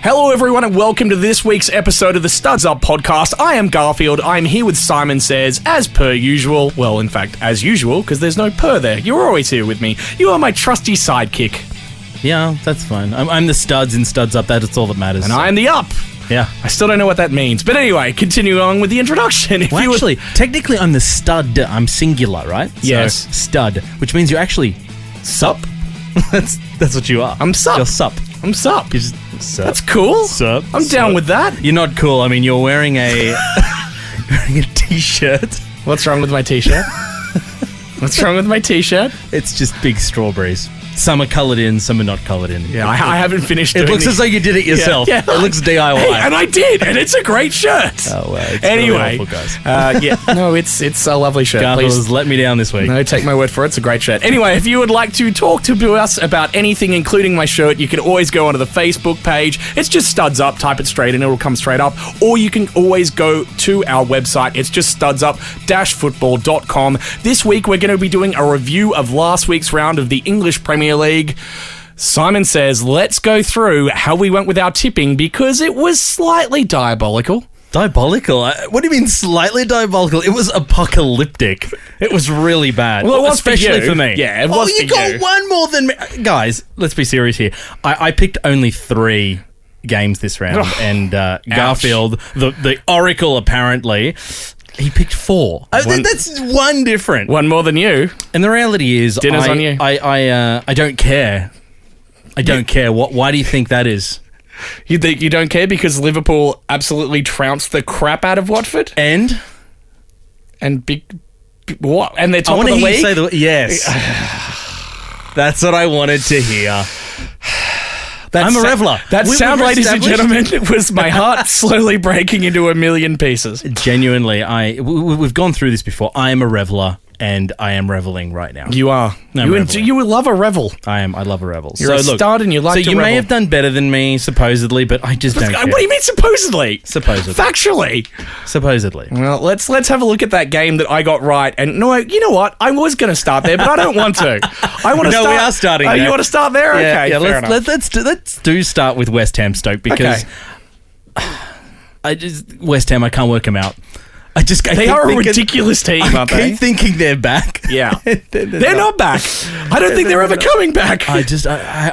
Hello everyone and welcome to this week's episode of the StudsUp podcast. I am Garfield. I'm here with SimonSays as per usual. Well, in fact, as usual, because there's no per there. You're always here with me. You are my trusty sidekick. Yeah, that's fine. I'm the studs in StudsUp. That's all that matters. And I am the up. Yeah. I still don't know what that means. But anyway, continue on with the introduction. Actually, technically I'm the stud. I'm singular, right? Yes. So, stud, which means you're actually sup. that's what you are. I'm sup. You're sup. I'm sup. You're just sup. That's cool. Sup. I'm down with that. You're not cool. I mean, you're wearing a t-shirt. What's wrong with my t-shirt? What's wrong with my t-shirt? It's just big strawberries. Some are coloured in, some are not coloured in. Yeah, I haven't finished doing it. It looks as though you did it yourself. Yeah. It looks DIY. Hey, and I did, and it's a great shirt. Oh, well. It's anyway, really awful, guys. No, it's a lovely shirt. Garfield has let me down this week. No, take my word for it. It's a great shirt. Anyway, if you would like to talk to us about anything, including my shirt, you can always go onto the Facebook page. It's just StudsUp. Type it straight and it'll come straight up. Or you can always go to our website. It's just studsup-football.com. This week, we're going to be doing a review of last week's round of the English Premier League. Simon says, let's go through how we went with our tipping because it was slightly diabolical. Diabolical? What do you mean slightly diabolical? It was apocalyptic. It was really bad. Well, it was especially for me. Yeah, it was for you. You got one more than me. Guys, let's be serious here. I picked only 3 games this round, and Garfield, the Oracle apparently, he picked 4. That's one different. One more than you. And the reality is, dinner's on you. I don't care. I don't care. Why do you think that is? You don't care because Liverpool absolutely trounced the crap out of Watford? And what? And they're top of the league? Say yes. That's what I wanted to hear. I'm a reveller. That sound, ladies and gentlemen, was my heart slowly breaking into a million pieces. Genuinely, we've gone through this before. I am a reveller, and I am reveling right now. You are. You love a revel. I love a revel. You're a stud and you like to revel. So you may have done better than me, supposedly, but I just don't care. What do you mean supposedly? Supposedly. Factually. Supposedly. Well, let's have a look at that game that I got right. And no, you know what? I was going to start there, but I don't want to. I want to start. No, we are starting there. You want to start there? Yeah, okay, yeah. fair enough. Let's start with West Ham Stoke because West Ham, I can't work them out. They are a ridiculous team, aren't they? I keep thinking they're back. Yeah. they're not back. I don't think they're ever coming back. I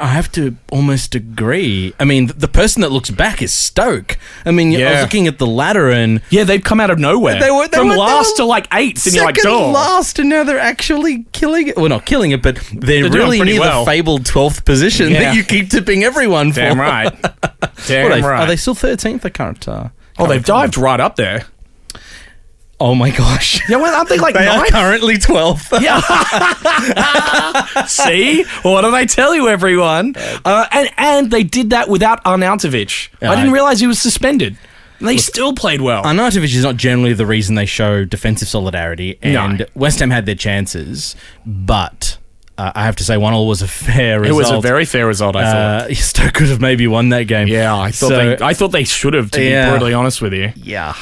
have to almost agree. I mean, the person that looks back is Stoke. I mean, I was looking at the ladder and... Yeah, they've come out of nowhere. They were last to like 8th and you're like, second last, and now they're actually killing it. Well, not killing it, but they're really near the fabled 12th position that you keep tipping everyone for. Damn right. Damn right. Are they still 13th? I can't... they've dived right up there. Oh my gosh. Yeah, well, aren't they like 9th? They are currently 12th. Yeah. See? What did I tell you, everyone? And they did that without Arnautovic. I didn't realise he was suspended. They still played well. Arnautovic is not generally the reason they show defensive solidarity, and West Ham had their chances, but... I have to say, 1-1 was a fair result. It was a very fair result, I thought. Stoke could have maybe won that game. Yeah, I thought they should have, to be brutally honest with you. Yeah.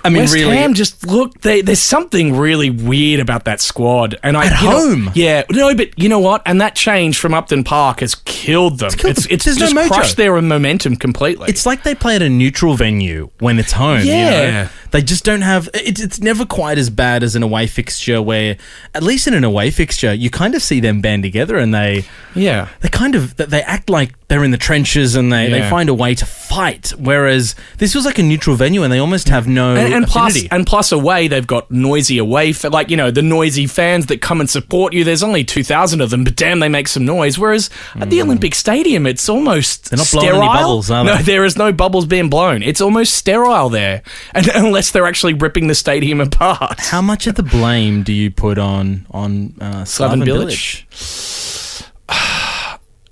I mean, West Ham just look. There's something really weird about that squad. And at home, but you know what? And that change from Upton Park has killed them. It's just crushed their momentum completely. It's like they play at a neutral venue when it's home. Yeah, you know? They just don't have. It's never quite as bad as an away fixture where, at least in an away fixture, you kind of see them band together and they act like they're in the trenches and they find a way to fight. Whereas this was like a neutral venue and they almost have no affinity. Plus away, they've got noisy away, the noisy fans that come and support you. There's only 2,000 of them, but damn, they make some noise. Whereas at the Olympic Stadium, it's almost they're not sterile. Blowing any bubbles, are they? No, there is no bubbles being blown. It's almost sterile there, and unless they're actually ripping the stadium apart. How much of the blame do you put on Slaven Bilic?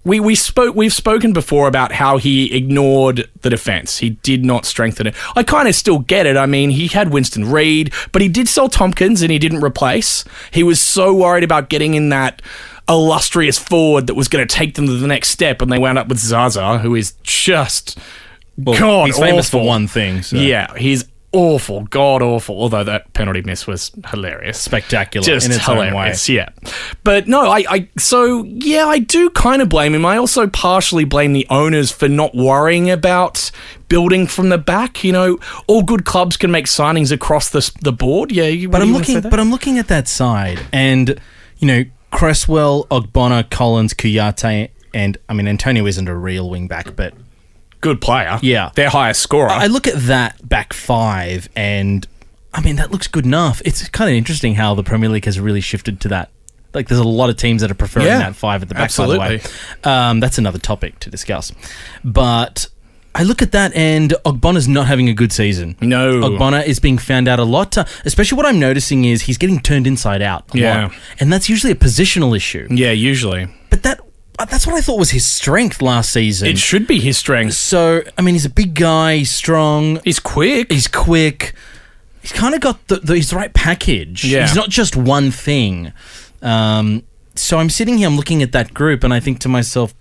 We've spoken before about how he ignored the defence. He did not strengthen it. I kind of still get it. I mean, he had Winston Reid, but he did sell Tompkins and he didn't replace. He was so worried about getting in that illustrious forward that was going to take them to the next step, and they wound up with Zaza, who is just he's famous for one thing. So. Yeah, he's awful, god awful. Although that penalty miss was hilarious, spectacular, just in its hilarious. own way. Yeah, but no, I do kind of blame him. I also partially blame the owners for not worrying about building from the back. You know, all good clubs can make signings across the board. Yeah, but I'm looking at that side, and you know, Cresswell, Ogbonna, Collins, Kouyaté, and I mean Antonio isn't a real wing back, but good player. Yeah. Their highest scorer. I look at that back five, and I mean, that looks good enough. It's kind of interesting how the Premier League has really shifted to that. Like, there's a lot of teams that are preferring that five at the back, absolutely. by the way. That's another topic to discuss. But I look at that, and Ogbonna's not having a good season. No. Ogbonna is being found out a lot. Especially what I'm noticing is he's getting turned inside out a lot. And that's usually a positional issue. Yeah, usually. But that's what I thought was his strength last season. It should be his strength. So, I mean, he's a big guy, he's strong. He's quick. He's kind of got his right package. Yeah. He's not just one thing. So I'm sitting here, I'm looking at that group, and I think to myself,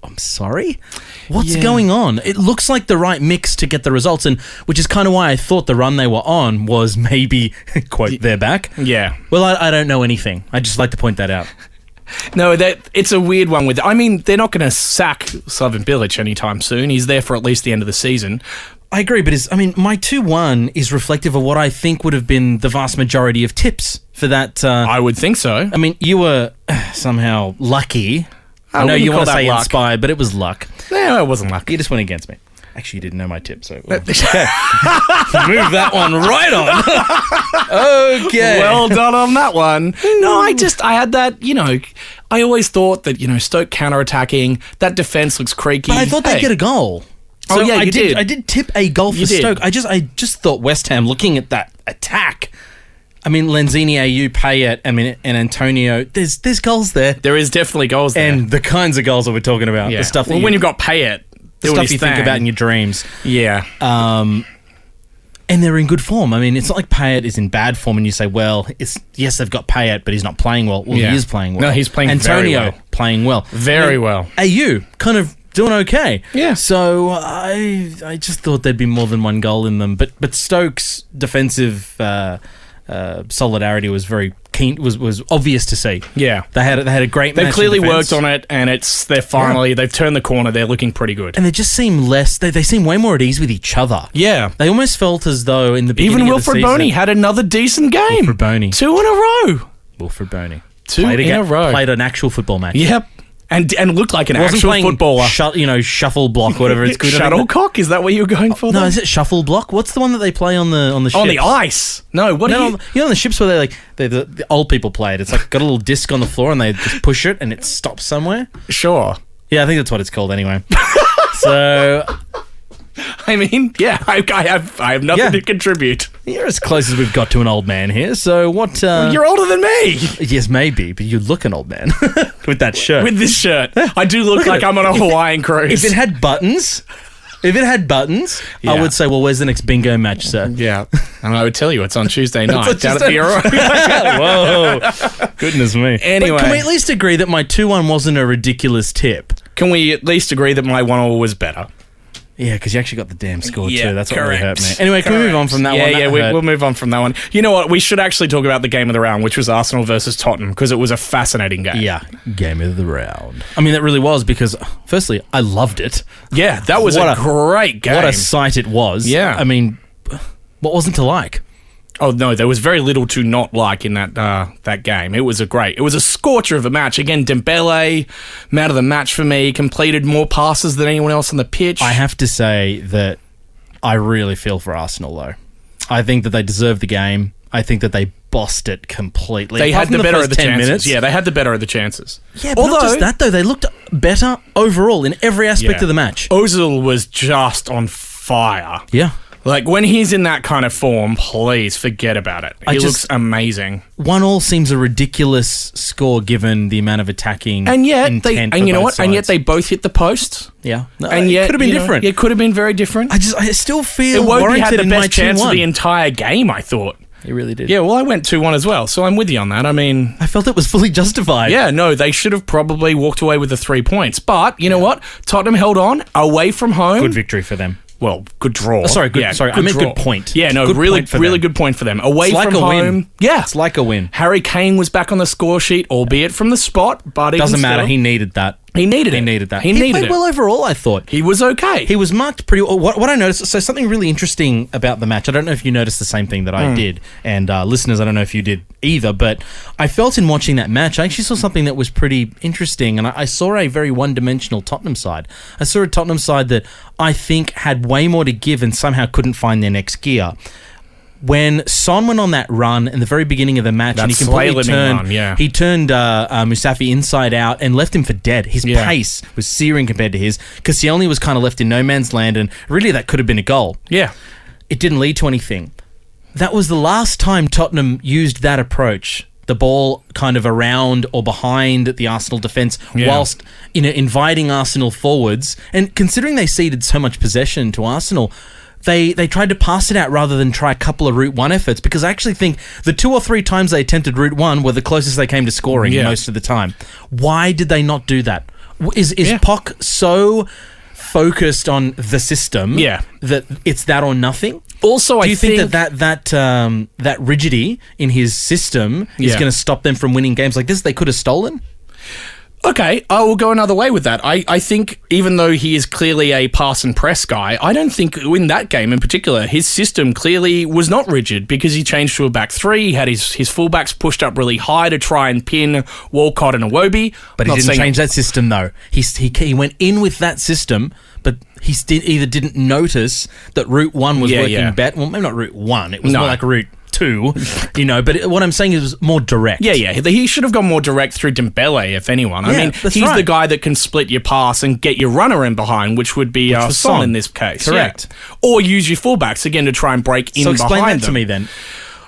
I'm sorry? What's going on? It looks like the right mix to get the results, and which is kind of why I thought the run they were on was maybe, quote, their back. Yeah. Well, I don't know anything. I just like to point that out. No, it's a weird one with... I mean, they're not going to sack Slaven Bilic anytime soon. He's there for at least the end of the season. I agree, but my 2-1 is reflective of what I think would have been the vast majority of tips for that. I would think so. I mean, you were sough lucky. I know you want to say luck. Inspired, but it was luck. No, it wasn't luck. You just went against me. Actually, you didn't know my tip, so... Well, okay. Move that one right on. Okay. Well done on that one. No, I had that, you know... I always thought that, you know, Stoke counter-attacking, that defence looks creaky. But I thought they'd get a goal. So you did. I did tip a goal for Stoke. I just thought West Ham, looking at that attack... I mean, Lanzini, Ayew, Payet, and Antonio, there's goals there. There is definitely goals there. And the kinds of goals that we're talking about. Yeah. The stuff that when you've got Payet... The stuff you think about in your dreams. Yeah. And they're in good form. I mean, it's not like Payet is in bad form and you say, well, yes, they've got Payet, but he's not playing well. Well, he is playing well. No, he's playing very well. Antonio playing well. Very well. Ayew, kind of doing okay. Yeah. So I just thought there'd be more than one goal in them. But Stoke's defensive solidarity was very keen, was obvious to see. Yeah. They had a great match. They clearly worked on it, and they've turned the corner. They're looking pretty good. And they just seem less, they seem way more at ease with each other. Yeah. They almost felt as though in the beginning even of the season... Wilfred Boney had another decent game. Wilfred Boney. 2 in a row. Wilfred Boney. Two in a row. Played an actual football match. Yep. And looked like an actual footballer. Shuffle block, whatever it's called. Shuttlecock? Is that what you were going for? No, is it shuffle block? What's the one that they play on the ships? On the ice. No, what are you... You know on the ships where the old people play it. It's like got a little disc on the floor and they just push it and it stops somewhere. Sure. Yeah, I think that's what it's called anyway. So... I mean, yeah, I have nothing to contribute. You're as close as we've got to an old man here, so what... You're older than me! Yes, maybe, but you look an old man with that shirt. With this shirt. I do look like I'm on a Hawaiian cruise. If it had buttons... I would say, well, where's the next bingo match, sir? Yeah. And I would tell you it's on Tuesday night down at the Euro. Whoa. Goodness me. Anyway. But can we at least agree that my 2-1 wasn't a ridiculous tip? Can we at least agree that my 1-1 was better? Yeah, because you actually got the damn score too. That's what correct. really hurt me. Anyway, can we move on from that one? Yeah, we'll move on from that one. You know what? We should actually talk about the game of the round, which was Arsenal versus Tottenham, because it was a fascinating game. Yeah, game of the round. I mean, that really was, because firstly, I loved it. Yeah, that was a great game. What a sight it was. Yeah. I mean, what wasn't to like? Oh, no, there was very little to not like in that game. It was a scorcher of a match. Again, Dembele, man of the match for me, completed more passes than anyone else on the pitch. I have to say that I really feel for Arsenal, though. I think that they deserved the game. I think that they bossed it completely. They had the better of the chances. Minutes. Yeah, they had the better of the chances. Yeah, but not just that, though. They looked better overall in every aspect of the match. Ozil was just on fire. Yeah. Like, when he's in that kind of form, please forget about it. He looks amazing. 1-1 seems a ridiculous score given the amount of attacking and yet intent and you know what? sides. And yet they both hit the post. Yeah. No, and yet, it could have been different. It could have been very different. I still feel Iwobi had the in best chance 2-1. of the entire game, I thought. He really did. Yeah, well, I went 2-1 as well, so I'm with you on that. I mean... I felt it was fully justified. Yeah, no, they should have probably walked away with the 3 points. But, you know what? Tottenham held on, away from home. Good victory for them. Well, good draw. Oh, sorry, Yeah, I meant draw. good point. Yeah, no, Good really, point for really them. good point for them. Away It's like from a win. home. Yeah. It's like a win. Harry Kane was back on the score sheet, albeit from the spot, but Doesn't even matter. still, He needed that. He needed it. He needed that. He He needed played it. well overall, I thought. He was okay. He was marked pretty well. What I noticed, so something really interesting about the match, I don't know if you noticed the same thing that I did, and listeners, I don't know if you did either, but I felt in watching that match, I actually saw something that was pretty interesting, and I saw a very one-dimensional Tottenham side. I saw a Tottenham side that I think had way more to give and somehow couldn't find their next gear. When Son went on that run in the very beginning of the match, and he completely turned, he turned Mustafi inside out and left him for dead. His pace was searing compared to his. Koscielny was kind of left in no man's land, and really that could have been a goal. Yeah. It didn't lead to anything. That was the last time Tottenham used that approach. The ball kind of around or behind the Arsenal defence whilst inviting Arsenal forwards. And considering they ceded so much possession to Arsenal, they tried to pass it out rather than try a couple of Route 1 efforts, because I actually think the 2 or 3 times they attempted Route 1 were the closest they came to scoring most of the time. Why did they not do that? Is Poch so focused on the system that it's that or nothing? Also, do you think that rigidity in his system is going to stop them from winning games like this they could have stolen? Okay, I will go another way with that. I think even though he is clearly a pass and press guy, I don't think in that game in particular, his system clearly was not rigid, because he changed to a back three, he had his fullbacks pushed up really high to try and pin Walcott and Iwobi. But he didn't change that system, though. He went in with that system, but he either didn't notice that Route 1 was working better. Well, maybe not Route 1. It was more like Route 2, but what I'm saying is more direct. He should have gone more direct through Dembele, if anyone. I mean, he's the guy that can split your pass and get your runner in behind, which would be Son in this case. Correct. Yeah. Or use your fullbacks, again, to try and break in behind them. So explain that to me then.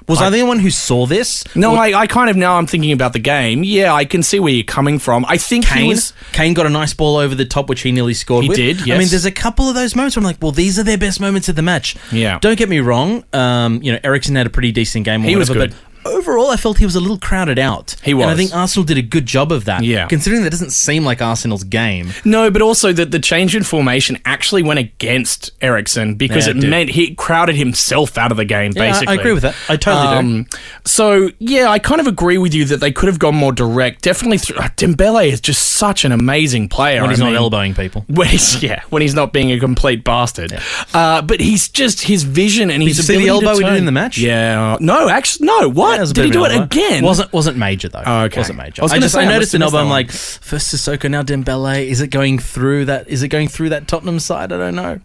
Was I the only one who saw this? No, I kind of, now I'm thinking about the game. Yeah, I can see where you're coming from. I think Kane got a nice ball over the top, which he nearly scored with. He did, yes. I mean, there's a couple of those moments where I'm like, well, these are their best moments of the match. Yeah. Don't get me wrong. Eriksen had a pretty decent game. He was good. But overall, I felt he was a little crowded out. He was. And I think Arsenal did a good job of that. Yeah. Considering that doesn't seem like Arsenal's game. No, but also that the change in formation actually went against Eriksen, because it meant he crowded himself out of the game, basically. I agree with that. I totally do. So, yeah, I kind of agree with you that they could have gone more direct. Definitely, Dembele is just such an amazing player. When he's not elbowing people. When he's not being a complete bastard. Yeah. But he's just, his vision and his ability to see the elbow turn. he did in the match? Yeah. No, actually, no. What? Did he do it again? Wasn't major, though. Oh, okay. Wasn't major. I noticed an elbow. I'm like, first Sissoko, now Dembele. Is it going through that Tottenham side? I don't know.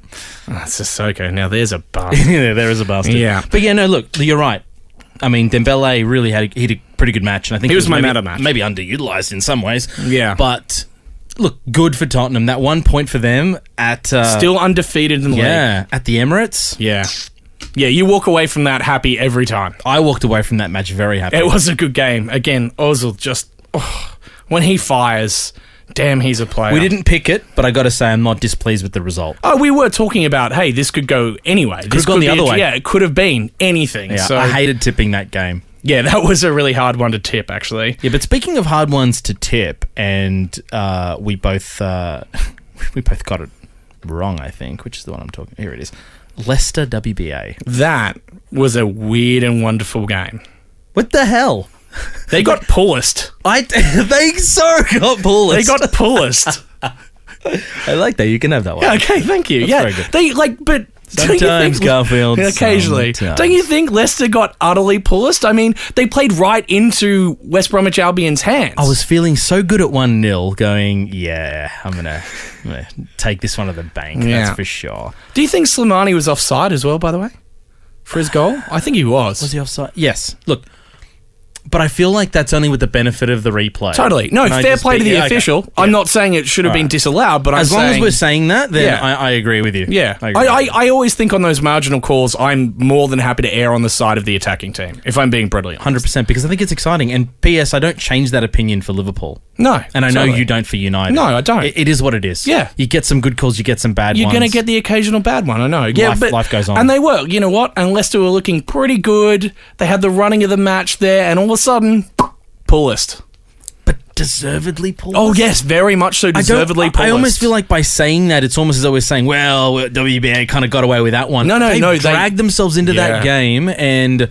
It's Sissoko. Now there's a bastard. Yeah, there is a bastard. Yeah. But yeah, no, look, you're right. I mean, Dembele really had a pretty good match, and I think he was my man of match. Maybe underutilized in some ways. Yeah. But look, good for Tottenham. That 1 point for them at still undefeated in the league. Yeah, at the Emirates. Yeah. Yeah, you walk away from that happy every time. I walked away from that match very happy. It was a good game. Again, Ozil just... when he fires, damn, he's a player. We didn't pick it, but I got to say I'm not displeased with the result. Oh, we were talking about, hey, this could go anyway. Could have gone the other way. Yeah, it could have been anything. Yeah, so, I hated tipping that game. Yeah, that was a really hard one to tip, actually. Yeah, but speaking of hard ones to tip, and we both got it wrong, I think, which is the one I'm talking... Here it is. Leicester WBA. That was a weird and wonderful game. What the hell? They got pullist. They so got pullist. They got pullist. I like that. You can have that one. Yeah, okay, thank you. That's very good. They but sometimes Garfield. Occasionally. Sometimes. Don't you think Leicester got utterly pullist? I mean, they played right into West Bromwich Albion's hands. I was feeling so good at 1-0 going, yeah, I'm gonna take this one to the bank. Yeah. That's for sure. Do you think Slimani was offside as well, by the way? For his goal? I think he was. Was he offside? Yes. Look, but I feel like that's only with the benefit of the replay. Totally. No, fair play to the official. Okay. I'm not saying it should have been disallowed, but as long as we're saying that, then I agree with you. Yeah. I always think on those marginal calls, I'm more than happy to err on the side of the attacking team, if I'm being brutally honest. 100%, because I think it's exciting. And P.S., I don't change that opinion for Liverpool. No. And I know you don't for United. No, I don't. It is what it is. Yeah. You get some good calls, you get some bad ones. You're going to get the occasional bad one, I know. Yeah, life goes on. And they were. You know what? And Leicester were looking pretty good. They had the running of the match there, and all of a sudden... pullist. But deservedly, Paul. Oh, yes, very much so deservedly, Paul. I almost feel like by saying that, it's almost as though we're saying, well, WBA kind of got away with that one. No, they dragged themselves into that game and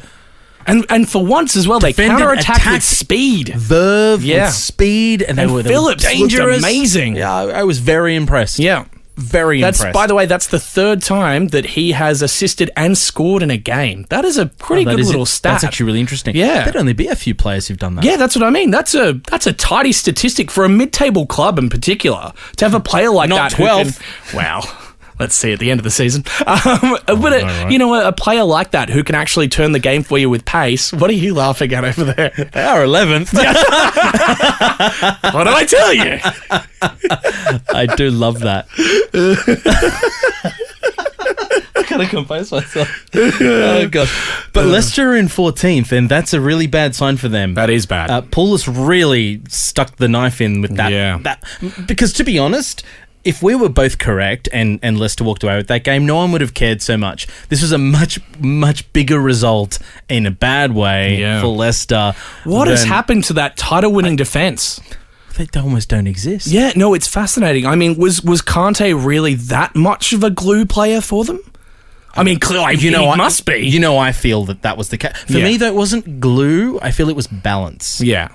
for once as well, they counterattacked with speed. Verve with speed. And Phillips dangerous. Looked amazing. Yeah, I was very impressed. Yeah. Very impressed. By the way, that's the third time that he has assisted and scored in a game. That is a pretty good little stat. That's actually really interesting. Yeah. There'd only be a few players who've done that. Yeah, that's what I mean. That's a tidy statistic for a mid-table club in particular. To have a player like Not that 12th. Wow. Let's see at the end of the season. You know, a player like that who can actually turn the game for you with pace. What are you laughing at over there? They are 11th. What did I tell you? I do love that. I gotta compose myself. Oh, gosh. But Leicester are in 14th, and that's a really bad sign for them. That is bad. Paul has really stuck the knife in with that. Yeah. Because to be honest, if we were both correct and Leicester walked away with that game, no one would have cared so much. This was a much, much bigger result in a bad way for Leicester. What has happened to that title-winning defence? They almost don't exist. Yeah, no, it's fascinating. I mean, was Kante really that much of a glue player for them? I mean, clearly, he must be. You know, I feel that was the case. For me, though, it wasn't glue. I feel it was balance. Yeah.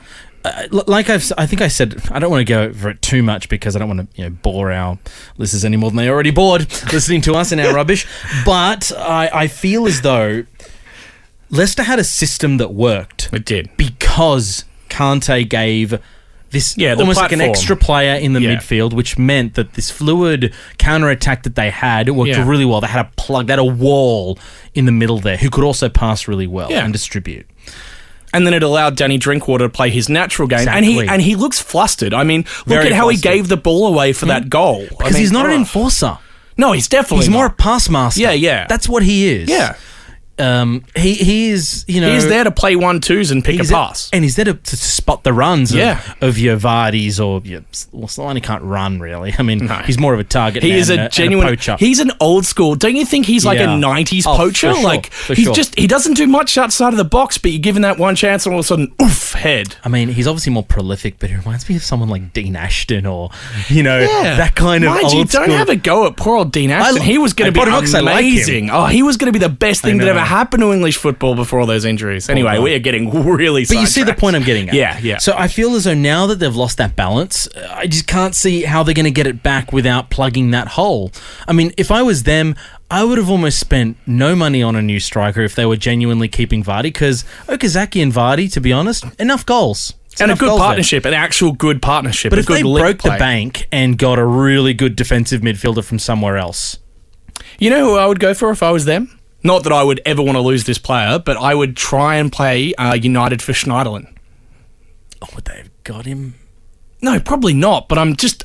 Like I think I said, I don't want to go over it too much because I don't want to bore our listeners any more than they already bored listening to us and our rubbish. But I feel as though Leicester had a system that worked. It did. Because Kante gave this almost like an extra player in the midfield, which meant that this fluid counter-attack that they had worked really well. They had a plug, they had a wall in the middle there who could also pass really well and distribute. And then it allowed Danny Drinkwater to play his natural game. Exactly. And he looks flustered. I mean, look at how he gave the ball away for that goal. Because he's not an enforcer. No, he's definitely He's more a pass master. Yeah. That's what he is. Yeah. He is, he's there to play 1-2s and pick a pass. And he's there to spot the runs of your Vardis or your... Well, Solani can't run, really. I mean, he's more of a target man is a genuine poacher. He's an old school... Don't you think he's like a 90s poacher? For sure. He doesn't do much outside of the box, but you're given that one chance and all of a sudden, oof, head. I mean, he's obviously more prolific, but he reminds me of someone like Dean Ashton or, that kind of old school... Don't have a go at poor old Dean Ashton. He was going to be amazing. He was going to be the best thing that ever happened to English football before all those injuries. Anyway, we are getting really sidetracked. But you see the point I'm getting at. Yeah. So I feel as though now that they've lost that balance, I just can't see how they're going to get it back without plugging that hole. I mean, if I was them, I would have almost spent no money on a new striker if they were genuinely keeping Vardy, because Okazaki and Vardy, to be honest, enough goals. And a good partnership, an actual good partnership. But if they broke the bank and got a really good defensive midfielder from somewhere else... You know who I would go for if I was them? Not that I would ever want to lose this player, but I would try and play United for Schneiderlin. Oh, would they have got him? No, probably not, but I'm just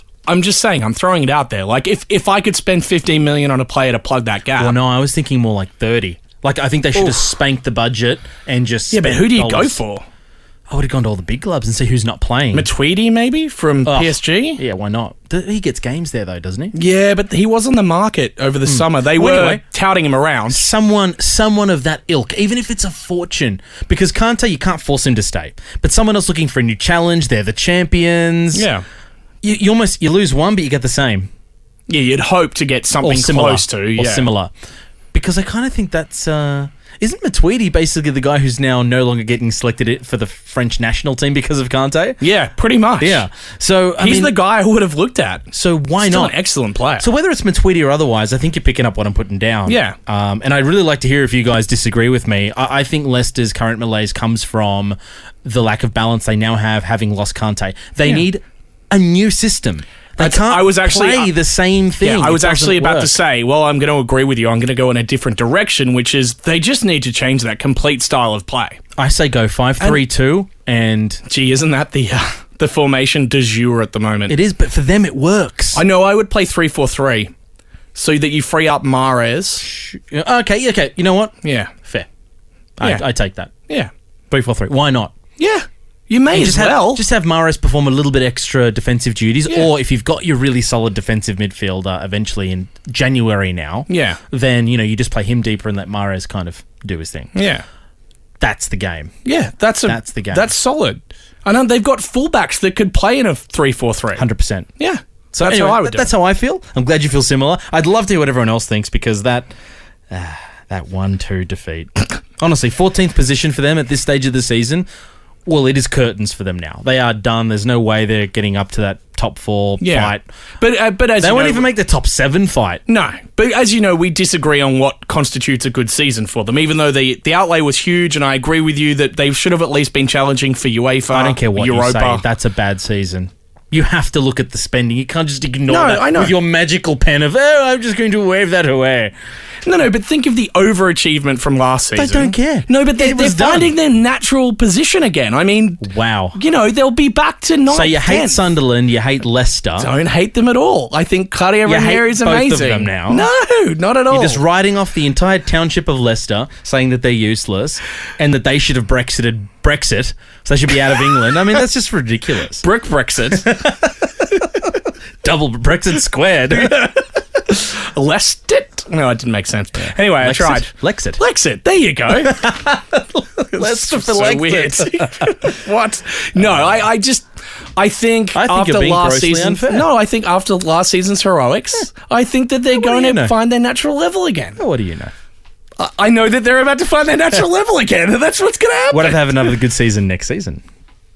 saying, I'm throwing it out there. Like, if I could spend 15 million on a player to plug that gap... Well, no, I was thinking more like 30. Like, I think they should have spanked the budget and just... Yeah, but who do you go for? I would have gone to all the big clubs and see who's not playing. Matuidi, maybe, from PSG? Yeah, why not? He gets games there, though, doesn't he? Yeah, but he was on the market over the summer. They were touting him around. Someone of that ilk, even if it's a fortune. Because Kante, you can't force him to stay. But someone else looking for a new challenge, they're the champions. Yeah. You lose one, but you get the same. Yeah, you'd hope to get something close to. Or similar. Because I kind of think that's... Isn't Matuidi basically the guy who's now no longer getting selected for the French national team because of Kante? Yeah, pretty much. Yeah. So he's the guy I would have looked at. So why Still not? An excellent player. So whether it's Matuidi or otherwise, I think you're picking up what I'm putting down. Yeah. And I'd really like to hear if you guys disagree with me. I think Leicester's current malaise comes from the lack of balance they now have, having lost Kante. They need a new system. They can't play the same thing. Yeah, I was actually about to say, well, I'm going to agree with you. I'm going to go in a different direction, which is they just need to change that complete style of play. I say go 5-3-2 and... Gee, isn't that the formation de jour at the moment? It is, but for them it works. I know, I would play 3-4-3 so that you free up Mahrez. Okay. You know what? Yeah. Fair. I take that. Yeah. 3-4-3. Why not? Yeah. You may as well. Just have Mahrez perform a little bit extra defensive duties, or if you've got your really solid defensive midfielder eventually in January now, then you just play him deeper and let Mahrez kind of do his thing. Yeah. That's the game. Yeah, that's the game. That's solid. And they've got fullbacks that could play in a 3-4-3. 100%. Yeah. So that's anyway, how I would do that's it. how I feel. I'm glad you feel similar. I'd love to hear what everyone else thinks because that 1-2 defeat. Honestly, 14th position for them at this stage of the season. Well, it is curtains for them now. They are done. There's no way they're getting up to that top 4 fight. But as they won't even make the top 7 fight. No. But as you know, we disagree on what constitutes a good season for them, even though the outlay was huge, and I agree with you that they should have at least been challenging for UEFA, I don't care what Europa. you say. That's a bad season. You have to look at the spending. You can't just ignore that I know. with your magical pen of, I'm just going to wave that away. No, but think of the overachievement from last season. They don't care. No, but they're finding their natural position again. I mean, wow. They'll be back to 9th. So you hate Sunderland, you hate Leicester. Don't hate them at all. I think Claudia Ranieri is amazing. Both of them now. No, not at all. You're just writing off the entire township of Leicester, saying that they're useless and that they should have Brexited Brexit, so they should be out of England. I mean, that's just ridiculous. Brick Brexit. Double Brexit squared. Leicester? No, it didn't make sense. Anyway, I tried. Lexit. There you go. Leicester for so Lexit. weird. What? No, I think after you're being last grossly season. unfair. No, I think after last season's heroics, I think that they're going to find their natural level again. What do you know? I know that they're about to find their natural level again, and that's what's going to happen. What if they have another good season next season?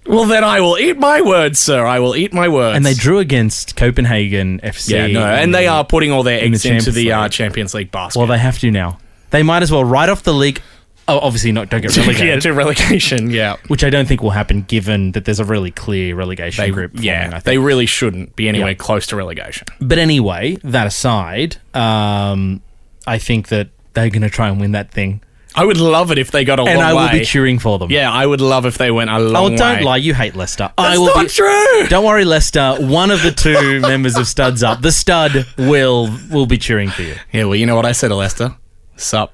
Well, then I will eat my words, sir. I will eat my words. And they drew against Copenhagen FC. Yeah, no, and they are putting all their eggs into the Champions Champions League basket. Well, they have to now. They might as well write off the league. Oh, obviously not. Don't get relegated. Yeah, to relegation. Yeah, which I don't think will happen, given that there's a really clear relegation group. Yeah, they really shouldn't be anywhere close to relegation. But anyway, that aside, I think that they're going to try and win that thing. I would love it if they got a long way. And I will be cheering for them. Yeah, I would love if they went a long way. Oh, don't lie. You hate Leicester. That's not true. Don't worry, Leicester. One of the 2 members of StudsUp, the stud, will be cheering for you. Yeah, well, you know what I said to Leicester? Sup.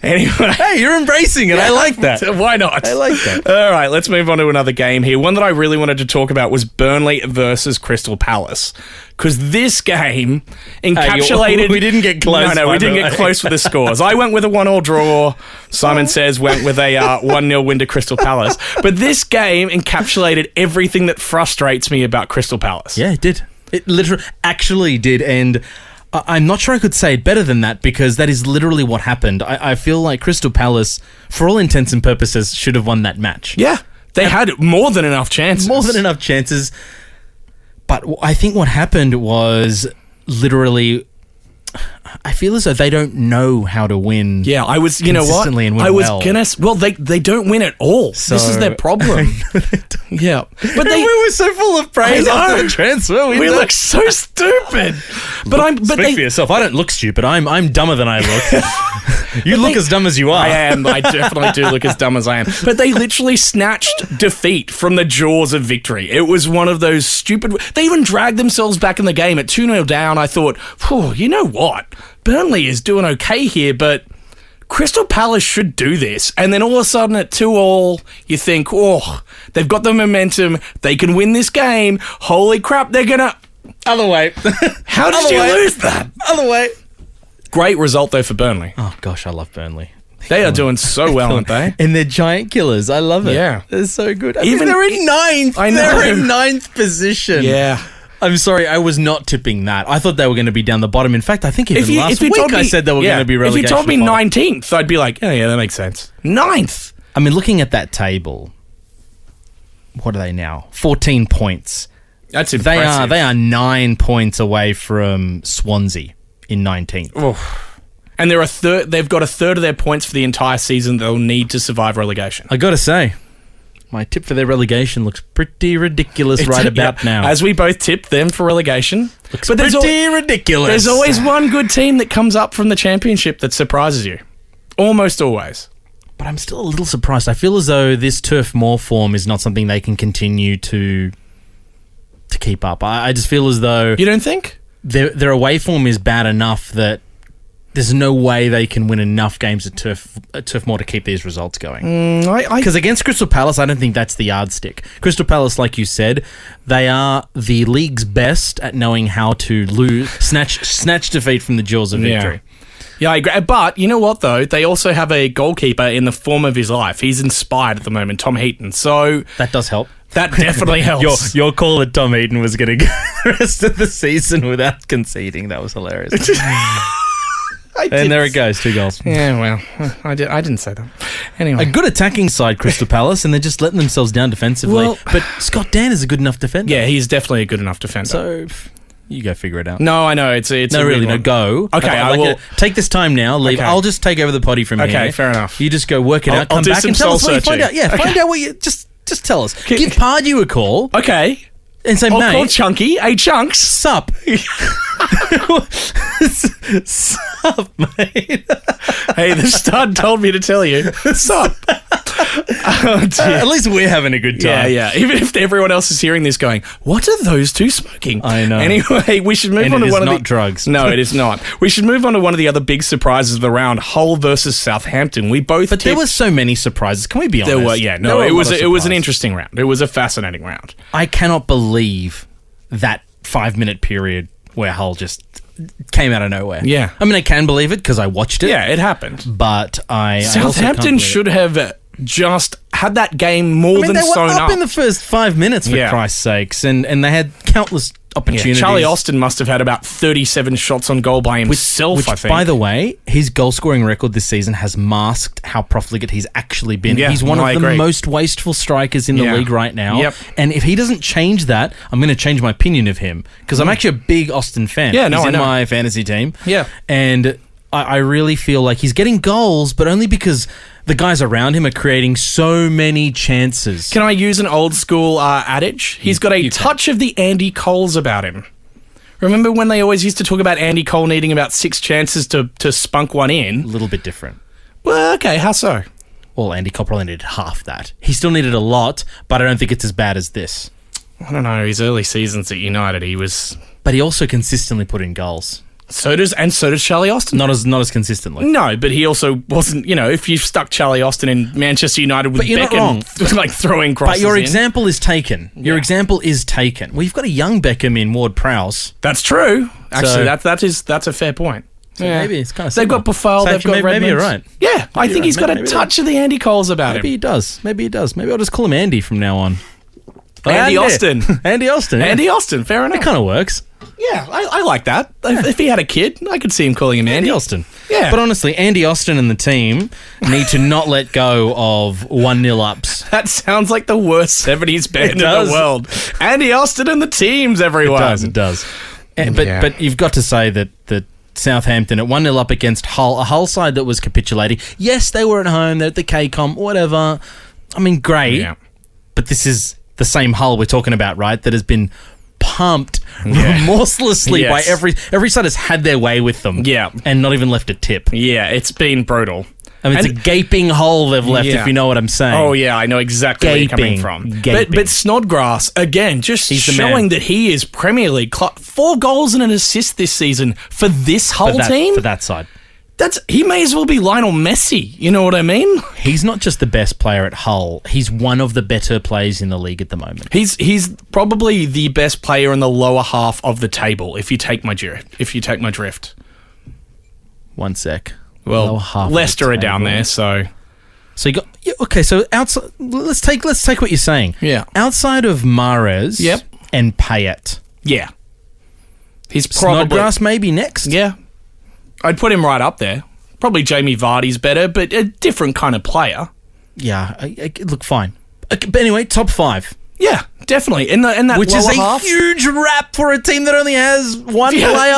Anyway. Hey, you're embracing it. I like that. Why not? I like that. All right, let's move on to another game here. One that I really wanted to talk about was Burnley versus Crystal Palace. Because this game encapsulated... we didn't get close. No, we didn't get close with the scores. I went with a 1-1 draw. SimonSays went with a 1-0 win to Crystal Palace. But this game encapsulated everything that frustrates me about Crystal Palace. Yeah, it did. It literally actually did, and... I'm not sure I could say it better than that because that is literally what happened. I feel like Crystal Palace, for all intents and purposes, should have won that match. Yeah, they had more than enough chances. But I think what happened was literally... I feel as though they don't know how to win. Yeah, I was, you know what? And win I was well, they don't win at all. So, this is their problem. Yeah, but we were so full of praise after the transfer. We look so stupid. But speak for yourself. I don't look stupid. I'm dumber than I look. You look as dumb as you are. I am. I definitely do look as dumb as I am. But they literally snatched defeat from the jaws of victory. It was one of those stupid... They even dragged themselves back in the game at 2-0 down. I thought, you know what? Burnley is doing okay here, but Crystal Palace should do this. And then all of a sudden at 2-2, you think, they've got the momentum. They can win this game. Holy crap, they're going to... Other way. How did you lose that? Other way. Great result, though, for Burnley. Oh, gosh, I love Burnley. They are doing so well, aren't they? And they're giant killers. I love it. Yeah. They're so good. Even they're in 9th. I know. They're in 9th position. Yeah. I'm sorry, I was not tipping that. I thought they were going to be down the bottom. In fact, I think even last week I said they were going to be relegation. If you told me 19th, I'd be like, yeah, that makes sense. 9th. I mean, looking at that table, what are they now? 14 points. That's impressive. They are 9 points away from Swansea in 19th. Oh. And they've got a third of their points for the entire season they'll need to survive relegation. I got to say, my tip for their relegation looks pretty ridiculous now. As we both tipped them for relegation. Looks pretty ridiculous. There's always one good team that comes up from the championship that surprises you. Almost always. But I'm still a little surprised. I feel as though this Turf Moor form is not something they can continue to keep up. I just feel as though... You don't think? Their away form is bad enough that there's no way they can win enough games at Turf Moor to keep these results going. Because against Crystal Palace, I don't think that's the yardstick. Crystal Palace, like you said, they are the league's best at knowing how to snatch defeat from the jaws of victory. Yeah, I agree. But you know what, though? They also have a goalkeeper in the form of his life. He's inspired at the moment, Tom Heaton. So that does help. That definitely helps. Your call that Tom Heaton was going to go the rest of the season without conceding, that was hilarious. And there it goes, 2 goals. Yeah, well, I didn't say that. Anyway. A good attacking side, Crystal Palace, and they're just letting themselves down defensively. Well, but Scott Dan is a good enough defender. Yeah, he's definitely a good enough defender. So you go figure it out. No, I know. It's no, really, no, go. Okay, I will. Take this time now, leave. Okay. I'll just take over the potty from here. Okay, fair enough. You just go work it out, come back and tell us what you find out. Yeah, find out what you... Just tell us. Give Pardew a call. Okay. And say, mate. I'll call Chunky. Hey, Chunks. Sup. Sup, mate. Hey, the stud told me to tell you. Sup. Oh, at least we're having a good time. Yeah. Even if everyone else is hearing this going, what are those two smoking? I know. Anyway, we should move on to one of the... It is not drugs. No, it is not. We should move on to one of the other big surprises of the round, Hull versus Southampton. But there were so many surprises. Can we be honest? There were, yeah. No, it was an interesting round. It was a fascinating round. I cannot believe that 5-minute period where Hull just came out of nowhere. Yeah. I mean, I can believe it because I watched it. Yeah, it happened. But Southampton should have just had that game more than sewn up. They were up in the first 5 minutes, for Christ's sakes, and they had countless opportunities. Charlie Austin must have had about 37 shots on goal by himself, which, I think. By the way, his goal-scoring record this season has masked how profligate he's actually been. Yeah, he's one of the most wasteful strikers in the league right now. Yep. And if he doesn't change that, I'm going to change my opinion of him, because I'm actually a big Austin fan. Yeah, he's in my fantasy team. Yeah. And I really feel like he's getting goals, but only because the guys around him are creating so many chances. Can I use an old school adage? He's got a touch of the Andy Coles about him. Remember when they always used to talk about Andy Cole needing about 6 chances to spunk one in? A little bit different. Well, okay, how so? Well, Andy Cole probably needed half that. He still needed a lot, but I don't think it's as bad as this. I don't know. His early seasons at United, he was... But he also consistently put in goals. So does Charlie Austin. Not as consistently. No, but he also wasn't, if you stuck Charlie Austin in Manchester United with Beckham, like throwing crosses. But your example is taken. Your example is taken. Well, you've got a young Beckham in Ward-Prowse. That's true. Actually, that's a fair point. So maybe it's kind of They've got Buffal, they've got Redmond. Maybe you're right. Yeah, I think he's got a touch of the Andy Coles about him. Maybe he does. Maybe I'll just call him Andy from now on. Andy Austin. Andy Austin. Yeah. Andy Austin, fair enough. It kind of works. Yeah, I like that. If he had a kid, I could see him calling him Andy Austin. Yeah. But honestly, Andy Austin and the team need to not let go of 1-0 ups. That sounds like the worst 70s band in the world. Andy Austin and the teams, everyone. It does. But you've got to say that Southampton at 1-0 up against Hull, a Hull side that was capitulating. Yes, they were at home, they're at the K-Com, whatever. I mean, great. Yeah. But this is the same Hull we're talking about, right? That has been pumped remorselessly by every side has had their way with them. Yeah. And not even left a tip. Yeah, it's been brutal. I mean, it's a gaping hole they've left, if you know what I'm saying. Oh, yeah, I know exactly where you're coming from. But Snodgrass, again, just showing that he is Premier League. 4 goals and an assist this season for this Hull team. For that side. He may as well be Lionel Messi, you know what I mean? He's not just the best player at Hull, he's one of the better players in the league at the moment. He's probably the best player in the lower half of the table, if you take my drift. One sec. Well, Leicester are down there, so you got okay. So outside, let's take what you're saying. Yeah, outside of Mahrez, and Payet, he's probably Snodgrass maybe next. Yeah, I'd put him right up there. Probably Jamie Vardy's better, but a different kind of player. Yeah, look fine. But anyway, top 5. Yeah, definitely. In that which is a half, huge rap for a team that only has one player.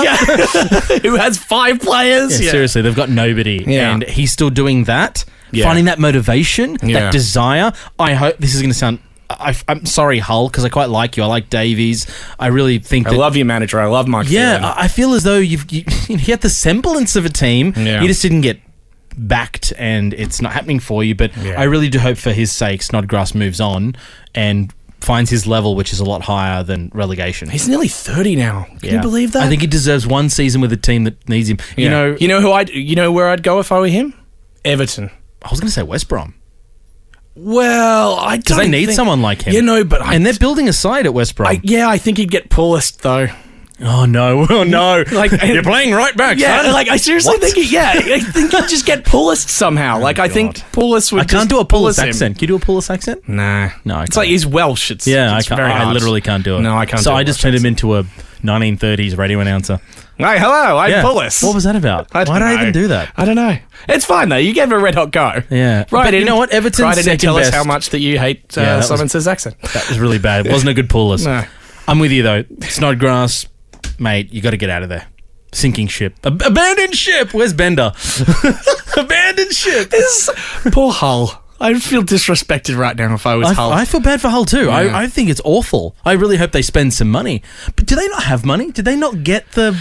Who has 5 players. Yeah, seriously, they've got nobody. And he's still doing that, finding that motivation, that desire. I hope this is going to sound... I'm sorry, Hull, because I quite like you. I like Davies. I really think that... I love your manager. I love Mike Phelan. I feel as though you had the semblance of a team. Yeah. You just didn't get backed, and it's not happening for you. But I really do hope for his sake Snodgrass moves on and finds his level, which is a lot higher than relegation. He's nearly 30 now. Can you believe that? I think he deserves one season with a team that needs him. You know where I'd go if I were him? Everton. I was going to say West Brom. Well, I don't because they need someone like him. but and they're building a side at West Brom. I think he'd get pullist though. Oh no! Oh no! Like You're playing right back, yeah, son. like I seriously think, I think you'd just get Pulis somehow. Like I think Pulis would. I can't do a Pulis Pulis accent. Can you do a Pulis accent? Nah, no. It's like he's Welsh. It's I it's can't. very I hard. literally can't do it. No, I can't. So do I just turned him into a 1930s radio announcer. Hey, hello, I'm Pulis. What was that about? Why did I even do that? I don't know. It's fine though. You gave it a red hot go. Yeah, Right. But you know what? Everton's Right in and second tell best. us how much that you hate SimonSays accent. That was really bad. It wasn't a good Pulis. No. I'm with you though. Snodgrass, mate. You got to get out of there. Sinking ship. Abandoned ship. Where's Bender? Abandoned ship. Poor Hull. I feel disrespected right now if I was Hull. I feel bad for Hull too. Yeah. I think it's awful. I really hope they spend some money. But do they not have money? Did they not get the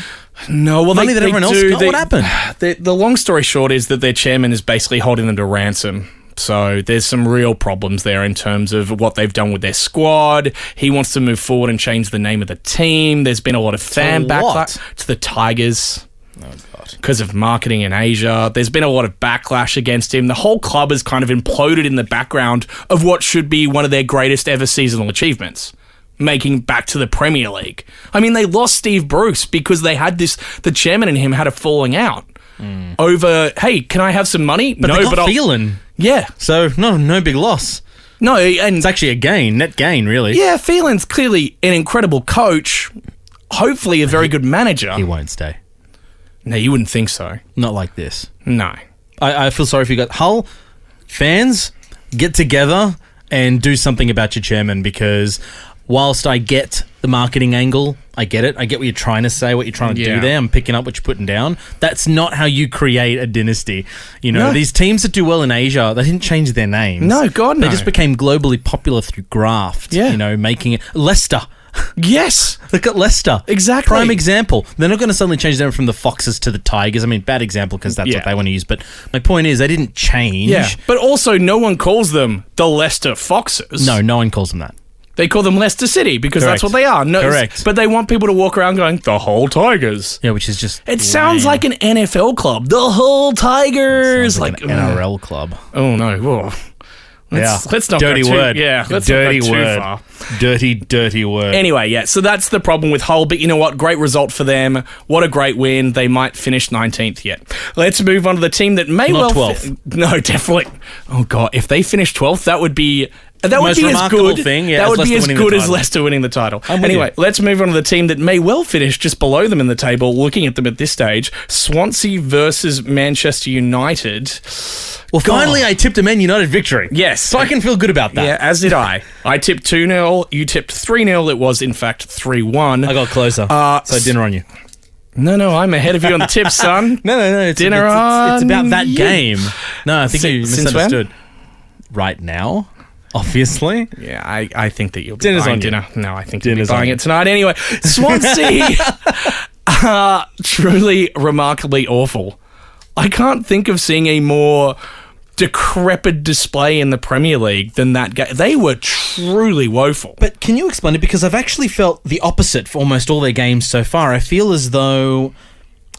money that everyone else got? What happened? The long story short is that their chairman is basically holding them to ransom. So there's some real problems there in terms of what they've done with their squad. He wants to move forward and change the name of the team. There's been a lot of fan backlash to the Tigers. Oh, God. Because of marketing in Asia. There's been a lot of backlash against him. The whole club has kind of imploded in the background of what should be one of their greatest ever seasonal achievements. Making back to the Premier League. I mean, they lost Steve Bruce because they had the chairman and him had a falling out over, hey, can I have some money? But they got Phelan. Yeah. So, no big loss. No, and it's actually a gain, net gain, really. Yeah, Phelan's clearly an incredible coach, hopefully a very good manager. He won't stay. No, you wouldn't think so. Not like this. No. I feel sorry for you guys. Hull, fans, get together and do something about your chairman, because whilst I get the marketing angle, I get it. I get what you're trying to say, what you're trying to do there. I'm picking up what you're putting down. That's not how you create a dynasty. You know, these teams that do well in Asia, they didn't change their names. No, God, no. They just became globally popular through graft. Yeah. You know, making it... Leicester. Yes. Look at Leicester. Exactly. Prime example. They're not going to suddenly change them from the Foxes to the Tigers. I mean, bad example because that's what they want to use. But my point is, they didn't change. Yeah. But also, no one calls them the Leicester Foxes. No one calls them that. They call them Leicester City because that's what they are. No, Correct. But they want people to walk around going, the Hull Tigers. Yeah, which is just... It sounds like an NFL club. The Hull Tigers. Like an NRL club. Oh, no. Whoa. Let's not dirty go too, word. Yeah, let's dirty not go word. too far. Dirty word. Anyway, yeah, so that's the problem with Hull, but you know what? Great result for them. What a great win. They might finish 19th yet. Let's move on to the team that may Not well... 12th. No, definitely. Oh, God. If they finish 12th, that would be... That would Most be as remarkable good. thing, that would be as Leicester winning the good as title. Leicester winning the title. I'm with Anyway, you. let's move on to the team that may well finish just below them in the table, looking at them at this stage. Swansea versus Manchester United. Well, finally, I tipped a Man United victory. Yes. So I can feel good about that. Yeah, as did I. I tipped 2-0. You tipped 3-0. It was, in fact, 3-1. I got closer. So dinner on you. No, I'm ahead of you on the tips, son. No. It's Dinner on it's about that you. game. No, I think you Since misunderstood. Right now, obviously. Yeah, I think that you'll be Dinner's buying on you. dinner. No, I think Dinner's you'll be buying on it tonight. Anyway, Swansea are truly remarkably awful. I can't think of seeing a more decrepit display in the Premier League than that game. They were truly woeful. But can you explain it? Because I've actually felt the opposite for almost all their games so far. I feel as though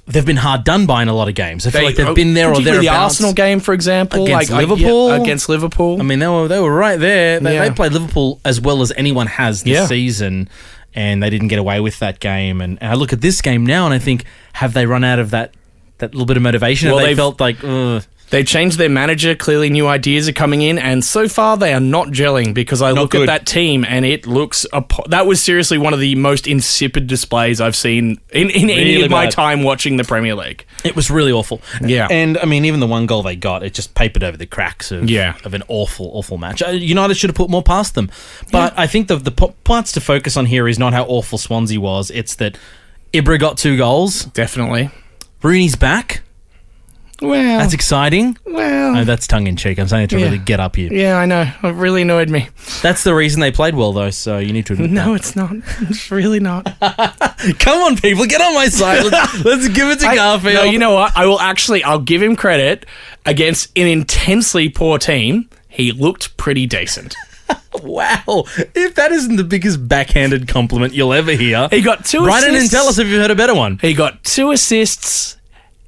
they've been hard done by in a lot of games. I feel like they've been there or thereabouts. The Arsenal game, for example. Against Liverpool. Against Liverpool. I mean, they were right there. They played Liverpool as well as anyone has this season, and they didn't get away with that game. And I look at this game now, and I think, have they run out of that little bit of motivation? Well, have they felt like... They changed their manager. Clearly, new ideas are coming in, and so far they are not gelling. Because I look at that team, and it looks. That was seriously one of the most insipid displays I've seen in any of my time watching the Premier League. It was really awful. Yeah, and I mean, even the one goal they got, it just papered over the cracks of an awful match. United should have put more past them, but I think the parts to focus on here is not how awful Swansea was. It's that Ibra got 2 goals. Definitely, Rooney's back. Well, that's exciting. Well, no, that's tongue-in-cheek. I'm saying it to really get up you. Yeah, I know. It really annoyed me. That's the reason they played well, though, so you need to admit No, it's not. It's really not. Come on, people. Get on my side. Let's give it to Garfield. No, you know what? I'll give him credit. Against an intensely poor team, he looked pretty decent. Wow. If that isn't the biggest backhanded compliment you'll ever hear. He got 2 assists. Write in and tell us if you've heard a better one. He got 2 assists.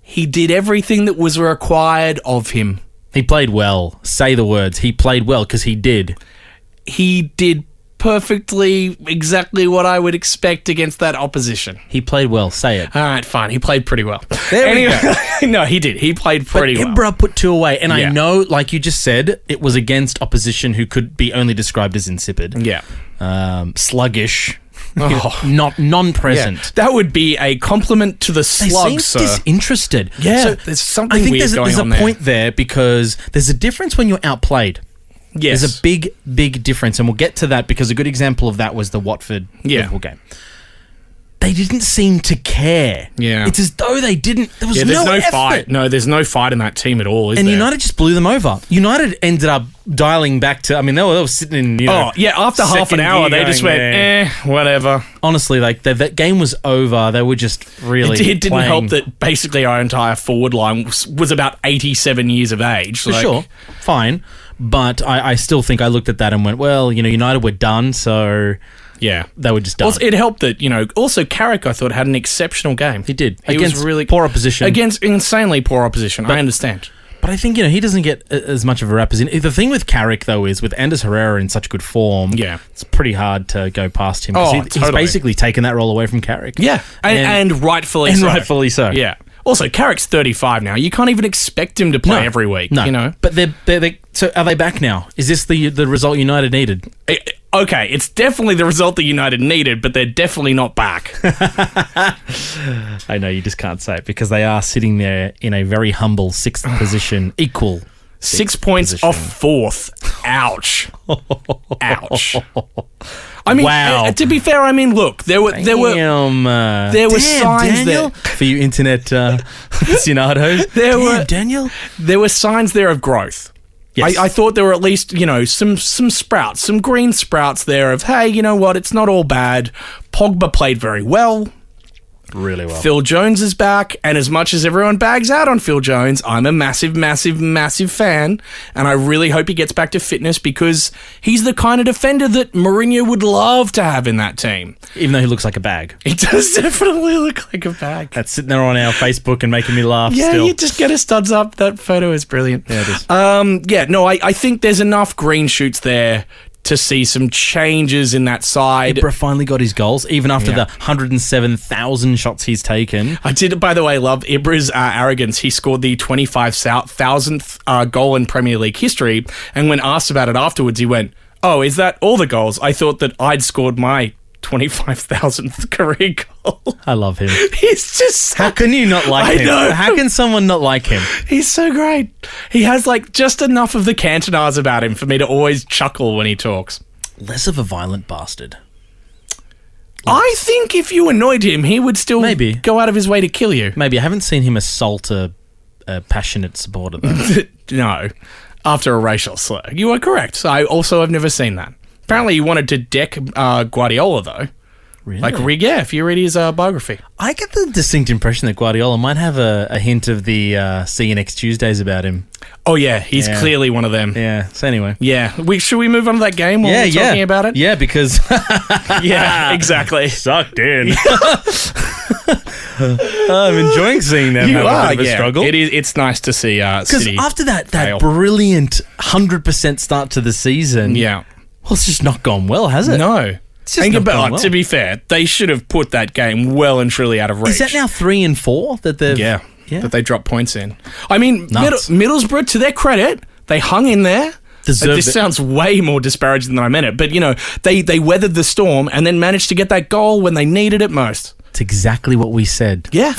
He did everything that was required of him. He played well. Say the words. He played well because he did. He did perfectly exactly what I would expect against that opposition. He played well. Say it. All right, fine. He played pretty well. There we go. No, he did. He played pretty well. Ibra put 2 away, and I know, like you just said, it was against opposition who could be only described as insipid. Yeah. Sluggish. Not non-present. Yeah. That would be a compliment to the slugs, sir. Disinterested. Yeah, so there's something I think weird there's a point there because there's a difference when you're outplayed. Yes. There's a big difference, and we'll get to that because a good example of that was the Watford Liverpool game. They didn't seem to care. Yeah. It's as though they didn't. There was there's no effort. fight. No, there's no fight in that team at all, is and there? United just blew them over. United ended up dialing back to, I mean, they were sitting in, after half an hour, they just went, whatever. Honestly, like, that game was over. They were just really It didn't help that basically our entire forward line was about 87 years of age. For sure. Fine. But I still think I looked at that and went, well, United were done, so... Yeah. They were just done. Also, it helped that, also Carrick, I thought, had an exceptional game. He did. He against was really poor opposition. Against insanely poor opposition. I understand. But I think, he doesn't get as much of a rap as in... The thing with Carrick, though, is with Anders Herrera in such good form, it's pretty hard to go past him. He's basically taken that role away from Carrick. Yeah. And rightfully so. And rightfully so. Yeah. Also, Carrick's 35 now. You can't even expect him to play every week, No. But they're so are they back now? Is this the result United needed? Okay, it's definitely the result that United needed, but they're definitely not back. I know, you just can't say it because they are sitting there in a very humble 6th position, equal 6 points position. off 4th. Ouch. Ouch. I mean, to be fair, look, there were signs Daniel? there for you internet aficionados. There were signs there of growth. Yes. I thought there were at least, some sprouts, some green sprouts there of, hey, you know what, it's not all bad. Pogba played very well. Really well. Phil Jones is back, and as much as everyone bags out on Phil Jones, I'm a massive, massive, massive fan, and I really hope he gets back to fitness because he's the kind of defender that Mourinho would love to have in that team. Even though he looks like a bag. He does definitely look like a bag. That's sitting there on our Facebook and making me laugh yeah, still. You just get a studs up. That photo is brilliant. Yeah, it is. I think there's enough green shoots there to see some changes in that side. Ibra finally got his goals, even after the 107,000 shots he's taken. I did, by the way, love Ibra's arrogance. He scored the 25,000th goal in Premier League history, and when asked about it afterwards, he went, "Oh, is that all the goals? I thought that I'd scored my 25,000th career goal." I love him. He's just... How can you not like him? know. How can someone not like him? He's so great. He has just enough of the Cantonars about him for me to always chuckle when he talks. Less of a violent bastard. I think if you annoyed him, he would still go out of his way to kill you. Maybe. I haven't seen him assault a passionate supporter, though. No. After a racial slur. You are correct. I also have never seen that. Apparently he wanted to deck Guardiola, though. Really? If you read his biography. I get the distinct impression that Guardiola might have a hint of the see you next Tuesdays about him. Oh, yeah. He's clearly one of them. Yeah. So anyway. Yeah. Should we move on to that game while we're talking about it? Yeah, because... yeah, exactly. Sucked in. I'm enjoying seeing them have a bit of a struggle. It's nice to see City. Because after that brilliant 100% start to the season... Yeah. Well, it's just not gone well, has it? No. To be fair, they should have put that game well and truly out of reach. Is that now 3 and 4 that they've... Yeah, that they dropped points in. I mean, Middlesbrough, to their credit, they hung in there. This sounds way more disparaging than I meant it, but, they weathered the storm and then managed to get that goal when they needed it most. It's exactly what we said. Yeah.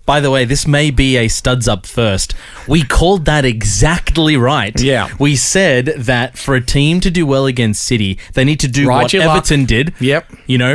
By the way, this may be a StudsUp first. We called that exactly right. Yeah. We said that for a team to do well against City, they need to do what Everton did. Yep.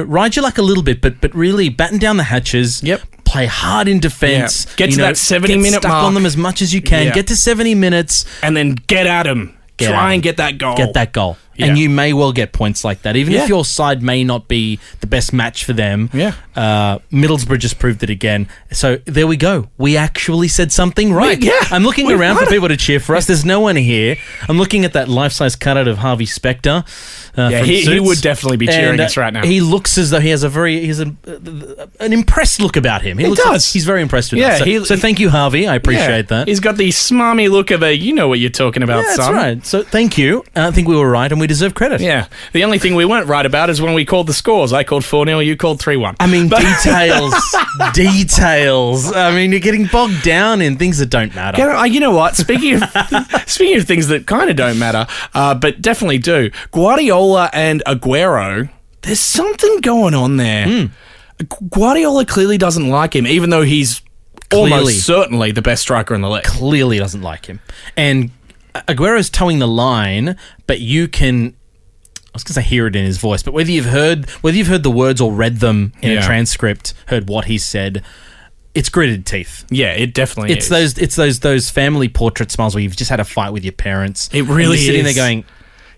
Ride your luck a little bit, but really batten down the hatches. Yep. Play hard in defence. Yep. Get to that 70-minute mark. Get stuck on them as much as you can. Yep. Get to 70 minutes. And then get at them. Try and get that goal. Get that goal. Yeah. And you may well get points like that. Even if your side may not be the best match for them. Yeah. Middlesbrough just proved it again. So there we go. We actually said something right. Yeah. I'm looking around for people to cheer for us. There's no one here. I'm looking at that life-size cutout of Harvey Specter. He would definitely be cheering us right now. He looks as though he has an impressed look about him. He does. He's very impressed with us. So thank you, Harvey. I appreciate that. He's got the smarmy look of you know what you're talking about, son. That's right. So thank you. I think we were right, and we we deserve credit. Yeah. The only thing we weren't right about is when we called the scores. I called 4-0, you called 3-1. I mean, details. I mean, you're getting bogged down in things that don't matter. You know what? Speaking of things that kind of don't matter, but definitely do, Guardiola and Aguero, there's something going on there. Guardiola clearly doesn't like him, even though he's almost certainly the best striker in the league. Clearly doesn't like him. And Aguero's towing the line, but you can... I was going to say hear it in his voice, but whether you've heard the words or read them in a transcript, heard what he said, it's gritted teeth. Yeah, it definitely is. It's those family portrait smiles where you've just had a fight with your parents. It really is. Sitting there going...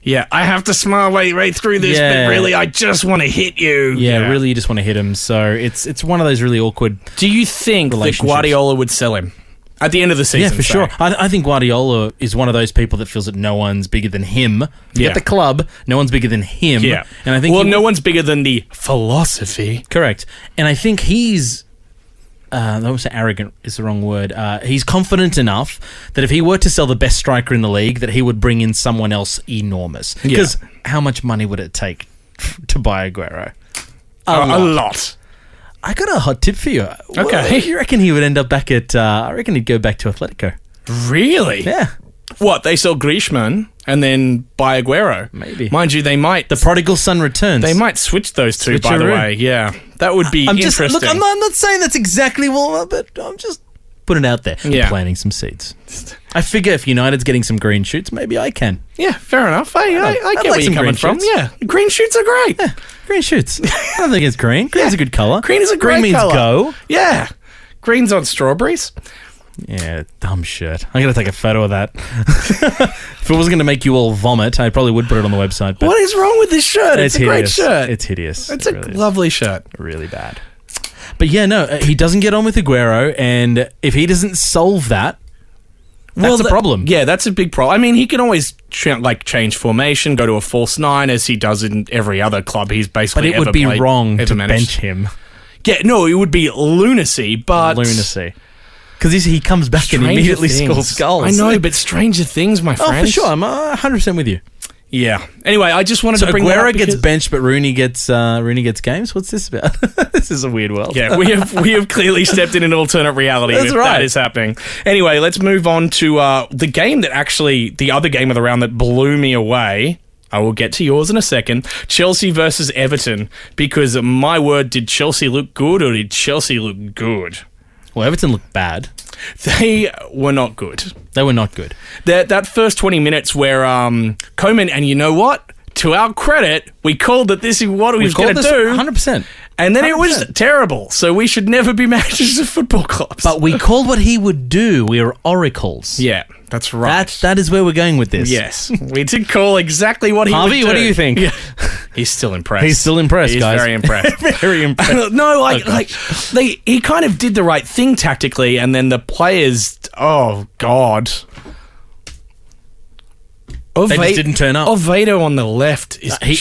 Yeah, I have to smile right through this, but really, I just want to hit you. Yeah, really, you just want to hit him. So it's one of those really awkward. Do you think that Guardiola would sell him at the end of the season? Yeah, for sure. I think Guardiola is one of those people that feels that no one's bigger than him. At the club, no one's bigger than him. Yeah, and I think no one's bigger than the philosophy. Correct, and I think he's. I won't say arrogant is the wrong word. He's confident enough that if he were to sell the best striker in the league, that he would bring in someone else enormous. Because how much money would it take to buy Aguero? A lot. I got a hot tip for you. Okay. You reckon he would end up back at... I reckon he'd go back to Atletico. Really? Yeah. What, they sell Griezmann and then buy Aguero? Maybe. Mind you, they might... The prodigal son returns. They might switch those two, by the way. Yeah. That would be interesting. Look, I'm not saying that's exactly what... But I'm just putting it out there. Yeah. Planting some seeds. I figure if United's getting some green shoots, maybe I can. Yeah, fair enough. I get where you're coming from. Yeah. Green shoots are great. Yeah. Green shoots. I don't think it's green. Green's a good colour. Green is a great Green means colour. go. Yeah. Green's on strawberries. Yeah, dumb shit. I'm going to take a photo of that. If it wasn't going to make you all vomit, I probably would put it on the website. But what is wrong with this shirt? It's a hideous. great shirt. It's hideous. It's a lovely shirt. Really bad. But yeah, no, he doesn't get on with Aguero, and if he doesn't solve that, that's a problem. Yeah, that's a big problem. I mean, he can always change formation, go to a false nine, as he does in every other club he's basically ever played. But it would be wrong to managed. bench him. Yeah, no, it would be lunacy, but... Because he comes back and immediately scores goals. I know, but stranger things, my friend. Oh, for sure. I'm 100% with you. Yeah. Anyway, I just wanted to bring that up. Aguero gets benched, but Rooney gets games. What's this about? This is a weird world. Yeah, we have clearly stepped in an alternate reality. That's right. That is happening. Anyway, let's move on to the other game of the round that blew me away. I will get to yours in a second. Chelsea versus Everton. Because my word, did Chelsea look good or did Chelsea look good? Well, Everton looked bad. They were not good. They were not good. That first 20 minutes where Koeman, and you know what? To our credit, we called that this is what we was going to do. 100%. And then 100%. It was terrible. So we should never be managers of football clubs. But we called what he would do. We are oracles. Yeah, that's right. That is where we're going with this. Yes. We did call exactly what he would do. Harvey, what do you think? Yeah. He's still impressed. He's still impressed, He's guys. very impressed. Very impressed. No, he kind of did the right thing tactically, and then the players, oh, God. They just didn't turn up. Oviedo on the left is he's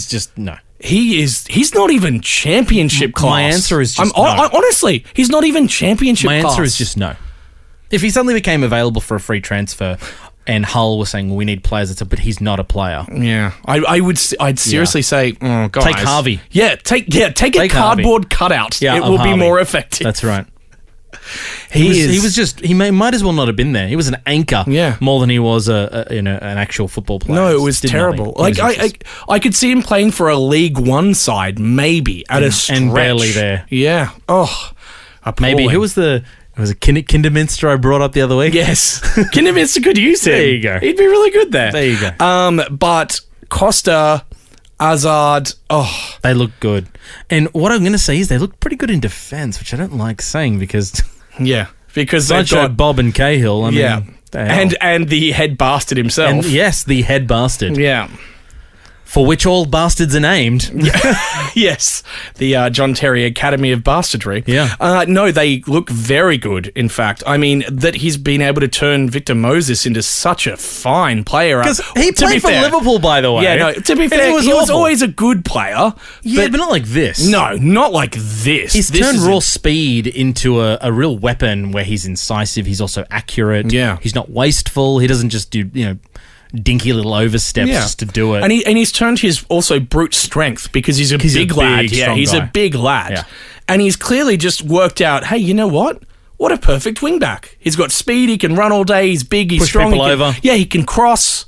just no. He's not even championship class. My answer is just no. Honestly, he's not even championship class. My answer is just no. If he suddenly became available for a free transfer and Hull was saying, well, we need players, but he's not a player. Yeah. I'd seriously say, oh, guys. Take Harvey. Yeah, take a cardboard cutout. It will be more effective. That's right. He might as well not have been there. He was an anchor more than he was an actual football player. No, it was terrible. I could see him playing for a League One side, maybe, at a stretch. And barely there. Yeah. Oh, appalling. Maybe. Who was the... It was a Kinderminster I brought up the other week. Yes. Kinderminster could use him. There you go. He'd be really good there. There you go. But Costa, Hazard, they look good. And what I'm going to say is they look pretty good in defence, which I don't like saying because... Yeah. Because they've got Bob and Cahill. I mean, and the head bastard himself. And yes, the head bastard. Yeah. For which all bastards are named. Yes. The John Terry Academy of Bastardry. Yeah. No, they look very good, in fact. I mean, that he's been able to turn Victor Moses into such a fine player. Because he played for Liverpool, by the way. Yeah, no, to be fair, he was always a good player. Yeah, but not like this. No, not like this. He's turned raw speed into a real weapon where he's incisive. He's also accurate. Yeah. He's not wasteful. He doesn't just do, dinky little oversteps just to do it. And he's turned his also brute strength because he's a big lad. Yeah, he's a big lad. Yeah. And he's clearly just worked out, hey, you know what? What a perfect wingback. He's got speed, he can run all day, he's big, he's strong. Push people over. Yeah, he can cross.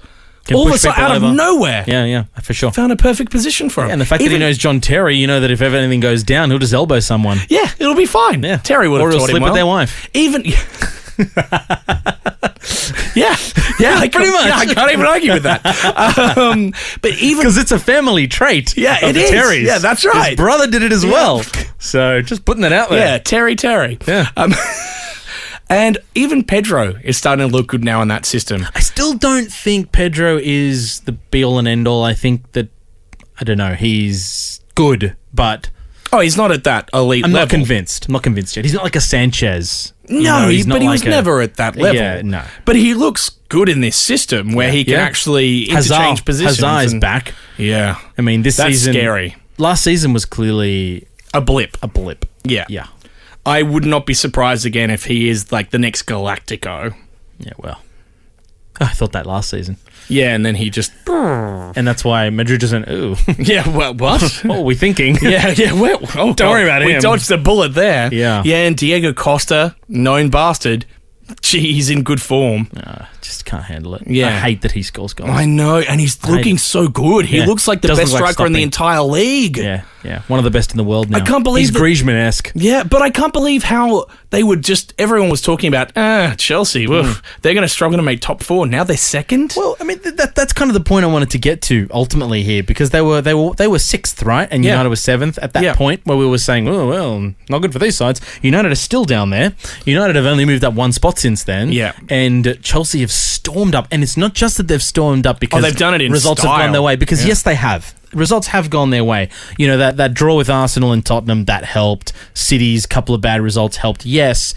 All of a sudden, out of nowhere. Yeah, for sure. Found a perfect position for him. Yeah, and the fact that he knows John Terry, you know that if ever anything goes down, he'll just elbow someone. Yeah, it'll be fine. Yeah. Terry would have taught him well. Or he'll sleep with their wife. Even... yeah, pretty much. Yeah, I can't even argue with that. But even... Because it's a family trait. Yeah, it is. Terry's. Yeah, that's right. His brother did it as well. So, just putting that out there. Yeah, Terry. Yeah. And even Pedro is starting to look good now in that system. I still don't think Pedro is the be-all and end-all. I think that, I don't know, he's good, but... Oh, he's not at that elite level. I'm not convinced yet. He's not like a Sanchez. No, he was never at that level. Yeah, no. But he looks good in this system where he can actually interchange positions. Hazard's back. Yeah. I mean, this season... That's scary. Last season was clearly... A blip. Yeah. I would not be surprised again if he is like the next Galactico. Yeah, well, I thought that last season. Yeah, and then he just... And that's why Madrid just went, ooh. Yeah, well, what? What were we thinking? Don't worry about him. We dodged the bullet there. Yeah. Yeah, and Diego Costa, known bastard, he's in good form. Just can't handle it. Yeah. I hate that he scores goals. I know, and he's looking so good. He looks like the best striker in the entire league. Yeah. One of the best in the world now. I can't believe he's Griezmann-esque. Yeah, but I can't believe how they would just... Everyone was talking about, Chelsea, they're going to struggle to make top 4. Now they're second? Well, I mean, that's kind of the point I wanted to get to ultimately here, because they were 6th, right? And United was 7th at that point where we were saying, oh, well, not good for these sides. United are still down there. United have only moved up 1 spot since then. Yeah. And Chelsea have stormed up. And it's not just that they've stormed up because they've done it in results have gone their way. Because, yes, they have. Results have gone their way. You know, that draw with Arsenal and Tottenham, that helped. City's couple of bad results helped, yes.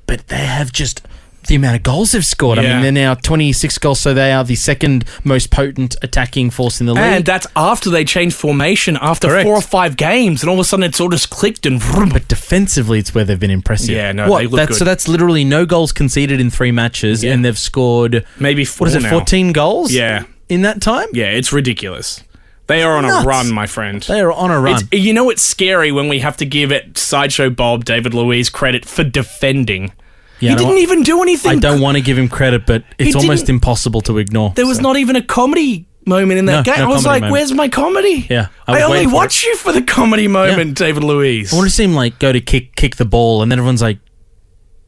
But they have just... The amount of goals they've scored. Yeah. I mean, they're now 26 goals, so they are the second most potent attacking force in the league. And that's after they changed formation after 4 or 5 games, and all of a sudden it's all just clicked and... But defensively, it's where they've been impressive. Yeah, no, they look good. So that's literally no goals conceded in 3 matches, and they've scored... Maybe 4 now. 14 goals? Yeah. In that time? Yeah, it's ridiculous. They are on a run, my friend. They are on a run. You know it's scary when we have to give it Sideshow Bob, David Luiz, credit for defending. Yeah, he didn't even do anything. I don't want to give him credit, but it's almost impossible to ignore. There was not even a comedy moment in that game. I was like, where's my comedy? Yeah. I only watch you for the comedy moment, David Luiz. I want to see him go to kick the ball, and then everyone's like,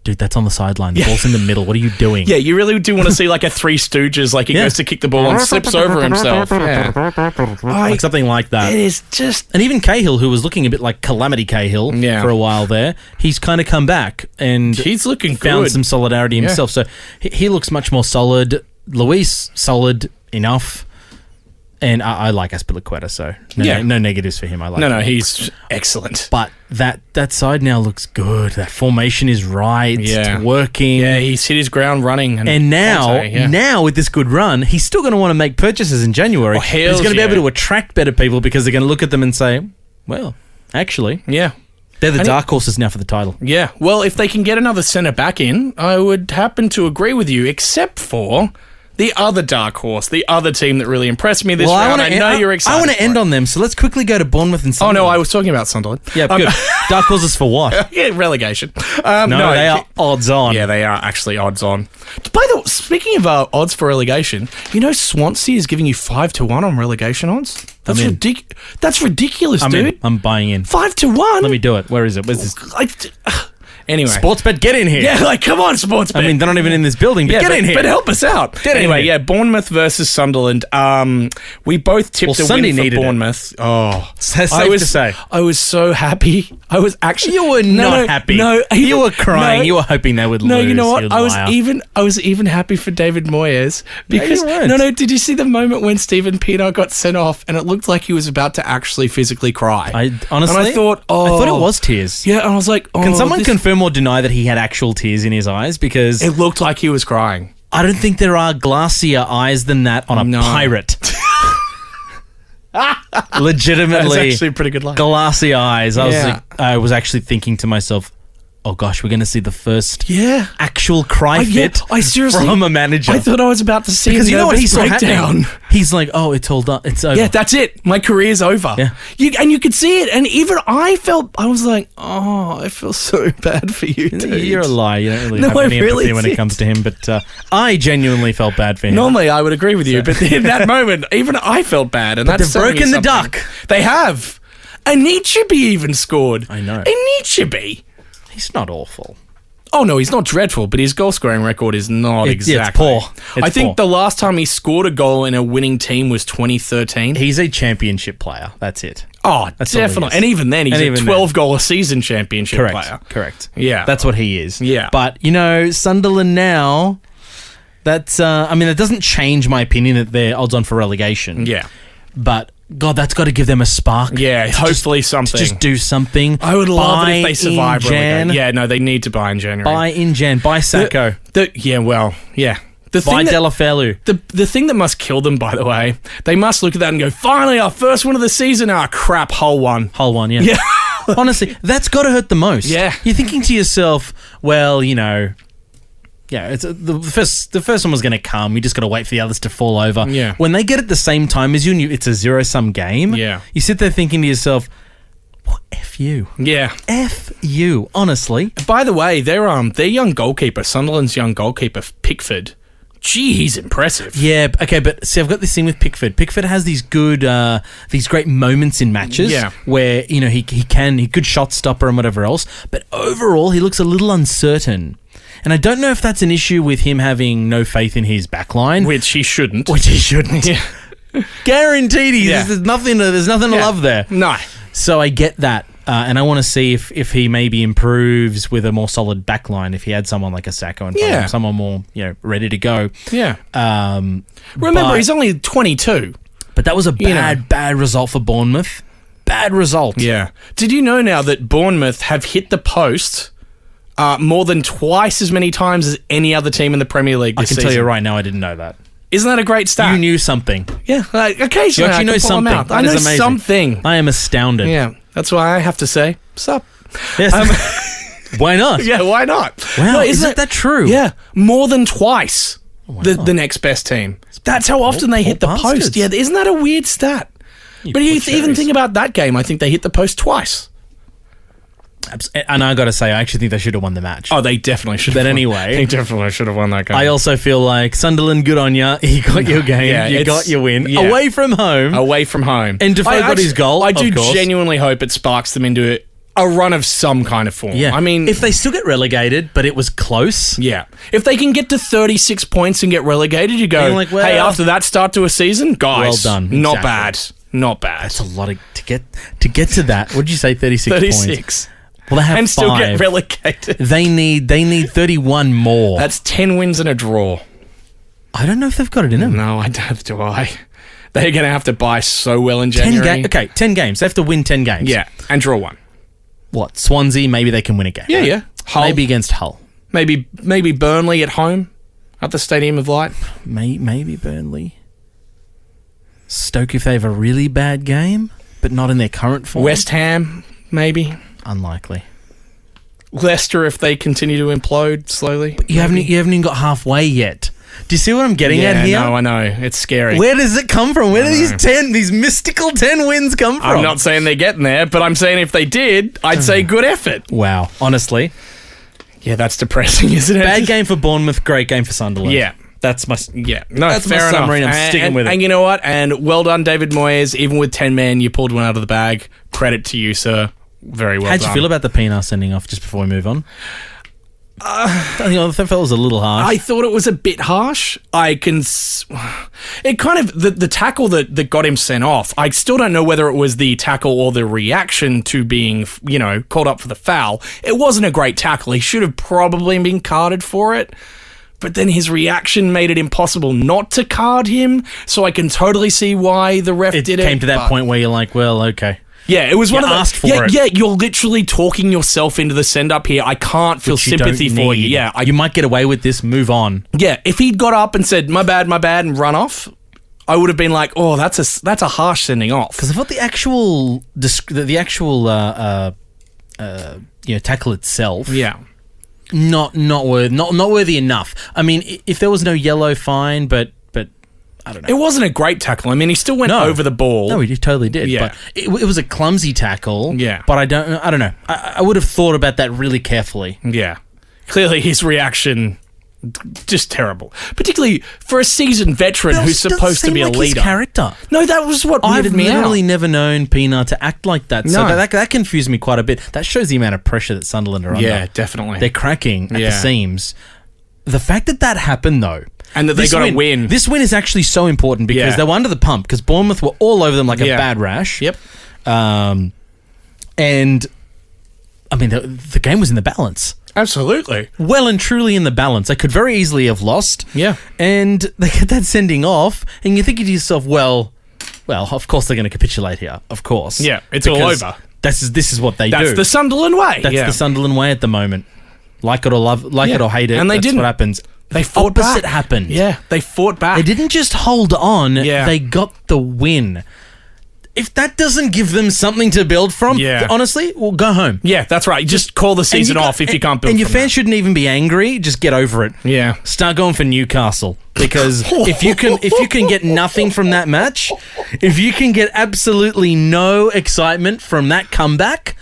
dude, that's on the sideline. The ball's in the middle. What are you doing? Yeah, you really do want to see a Three Stooges, he goes to kick the ball and slips over himself. Yeah. Like something like that. It is just... And even Cahill, who was looking a bit like Calamity Cahill for a while there, he's kind of come back and he's looking found some solidarity himself. So he looks much more solid. Luis, solid enough. And I like Azpilicueta, so no negatives for him. I like him. No, he's excellent. But that side now looks good. That formation is right. It's working. Yeah, he's hit his ground running. And now with this good run, he's still going to want to make purchases in January. He's going to be able to attract better people because they're going to look at them and say, well, actually, they're the dark horses now for the title. Yeah, well, if they can get another centre back in, I would happen to agree with you, except for... the other dark horse, the other team that really impressed me this round. I know you're excited. I want to end on them, so let's quickly go to Bournemouth and Sunderland. Oh, no, I was talking about Sunderland. Yeah, good. Dark horses for what? Relegation. No, they are odds on. Yeah, they are actually odds on. By the way, speaking of odds for relegation, you know Swansea is giving you 5-1 on relegation odds? That's ridiculous, dude. I'm buying in. 5-1? Let me do it. Where is it? Where's this? Anyway. Sportsbet, get in here. Yeah, come on, Sportsbet. I mean, they're not even in this building, but get in here. But help us out. Anyway, Bournemouth versus Sunderland. We both tipped a win for Bournemouth. Oh. Safe to say. I was so happy. I was actually... You were not happy. No. You were crying. You were hoping they would lose. No, you know what? I was even happy for David Moyes. Because... No, did you see the moment when Steven Pienaar got sent off and it looked like he was about to actually physically cry? Honestly, and I thought it was tears. Yeah, and I was like, can someone confirm or deny that he had actual tears in his eyes? Because it looked like he was crying. I don't think there are glassier eyes than that on a pirate. Legitimately, that's actually a pretty good line. Glassy eyes. I was actually thinking to myself, oh gosh, we're going to see the first actual cry Yeah, fit I seriously, from a manager. I thought I was about to see because you know what he saw breakdown. happening? He's like, oh, it's all done. It's over. Yeah, that's it. My career's over. Yeah. And you could see it. And even I was like, oh, I feel so bad for you, dude. You're a liar. You don't really No, have I any really empathy when it did. comes to him. But I genuinely felt bad for him. Normally, I would agree with you, but in that moment, even I felt bad. And that's they've broken the duck. They have. Anichebe even scored. I know. Anichebe. He's not awful. Oh, no, he's not dreadful, but his goal-scoring record is not exactly. Yeah, it's poor. I think the last time he scored a goal in a winning team was 2013. He's a championship player. That's it. Oh, That's all he definitely. is. And even then, he's a 12-goal-a-season championship Correct. player. Correct. Yeah. That's what he is. Yeah. But, Sunderland now, that's, that doesn't change my opinion that they're odds on for relegation. Yeah. But, God, that's got to give them a spark. Yeah, hopefully something. Just do something. I would love it if they survive Jan. relegation. Yeah, no, they need to buy in January. Buy in Jan. Buy Sacco. Yeah. The Buy thing that, Delafelu. the thing that must kill them, by the way, they must look at that and go, finally, our first one of the season. Crap, Hull one. Hull one, yeah. Yeah. Honestly, that's got to hurt the most. Yeah. You're thinking to yourself, well, it's the first one was going to come. You just got to wait for the others to fall over. Yeah. When they get at the same time as you, and it's a zero-sum game. Yeah. You sit there thinking to yourself, well, F you. Yeah. F you, honestly. By the way, their young goalkeeper, Sunderland's young goalkeeper, Pickford, gee, he's impressive. Yeah, okay, but see, I've got this thing with Pickford. Pickford has these good, these great moments in matches where, he could shot stopper and whatever else, but overall, he looks a little uncertain. And I don't know if that's an issue with him having no faith in his backline. Which he shouldn't. Yeah. Guaranteed. There's nothing to love there. No. So I get that. And I want to see if he maybe improves with a more solid backline if he had someone like a Sacco and someone more ready to go. Yeah. Remember, he's only 22. But that was a bad result for Bournemouth. Bad result. Yeah. Did you know now that Bournemouth have hit the post more than twice as many times as any other team in the Premier League this season? I can tell you right now, I didn't know that. Isn't that a great stat? You knew something. Yeah, occasionally you actually know something. I know something. I am astounded. Yeah, that's why I have to say, sup. Yes. Why not? Yeah, why not? Wow, no, isn't that true? Yeah, more than twice the next best team. That's how often they hit the post. Yeah, isn't that a weird stat? But you even think about that game, I think they hit the post twice. And I got to say, I actually think they should have won the match. Oh, they definitely should have. But anyway, they definitely should have won that game. I also feel like Sunderland, good on you. You got your game. You got your win. Yeah. Away from home. And Defoe got his goal. I do genuinely hope it sparks them into a run of some kind of form. Yeah. I mean, if they still get relegated, but it was close. Yeah. If they can get to 36 points and get relegated, you go, like, well, hey, after that start to a season, guys, well done. Not bad. Not bad. That's a lot to get to that. What did you say? 36 points. 36. Well, they have and 5. still get relegated. They need 31 more. That's 10 wins and a draw. I don't know if they've got it in them. No, I don't. Do I? They're going to have to buy so well in January. 10 games. They have to win 10 games. Yeah, and draw 1. What? Swansea? Maybe they can win a game. Yeah, yeah. Hull. Maybe against Hull. Maybe Burnley at home at the Stadium of Light. Maybe Burnley. Stoke if they have a really bad game, but not in their current form. West Ham, maybe. Unlikely. Leicester if they continue to implode slowly. But you haven't even got halfway yet. Do you see what I'm getting at here? No, I know. It's scary. Where does it come from? Where do these mystical 10 wins come from? I'm not saying they're getting there, but I'm saying if they did, I'd say good effort. Wow. Honestly. Yeah, that's depressing, isn't it? Bad game for Bournemouth, great game for Sunderland. Yeah. That's my that's fair my summary, and I'm sticking with it. And you know what? And well done, David Moyes. Even with 10 men, you pulled one out of the bag. Credit to you, sir. Very well How'd done. you feel about the Pienaar sending off just before we move on? I thought it was a little harsh. I thought it was a bit harsh. It kind of, the tackle that got him sent off, I still don't know whether it was the tackle or the reaction to being, called up for the foul. It wasn't a great tackle. He should have probably been carded for it. But then his reaction made it impossible not to card him, so I can totally see why the ref did it. It came to that point where you're like, well, okay. Yeah, it was one of the... asked for it. Yeah, you're literally talking yourself into the send-up here. I can't feel sympathy for you. Yeah, you might get away with this, move on. Yeah, if he'd got up and said, my bad, and run off, I would have been like, oh, that's a harsh sending off. Because I thought the actual tackle itself. Yeah. Not worthy enough. I mean, if there was no yellow, fine, but I don't know. It wasn't a great tackle. I mean, he still went over the ball. No, he totally did. Yeah. But it was a clumsy tackle. Yeah. But I don't know. I would have thought about that really carefully. Yeah. Clearly, his reaction, just terrible. Particularly for a seasoned veteran who's supposed to be a leader. His character. No, that was what weirded me out. I've literally never known Pienaar to act like that. So that confused me quite a bit. That shows the amount of pressure that Sunderland are under. Yeah, definitely. They're cracking at the seams. The fact that happened, though, and that they got a win. This win is actually so important because they were under the pump because Bournemouth were all over them like a bad rash. Yep. And, I mean, the game was in the balance. Absolutely. Well and truly in the balance. They could very easily have lost. Yeah. And they get that sending off, and you're thinking to yourself, well, of course they're going to capitulate here. Of course. Yeah, it's all over. This is what they do. That's the Sunderland way. That's the Sunderland way at the moment. Like it or it or hate it, and they didn't. What happens. They fought back. Opposite happened. Yeah, they fought back. They didn't just hold on. Yeah. They got the win. If that doesn't give them something to build from, honestly, well, go home. Yeah, that's right. Just call the season off if you can't build from And your fans shouldn't even be angry. Just get over it. Yeah. Start going for Newcastle. Because if you can get nothing from that match, if you can get absolutely no excitement from that comeback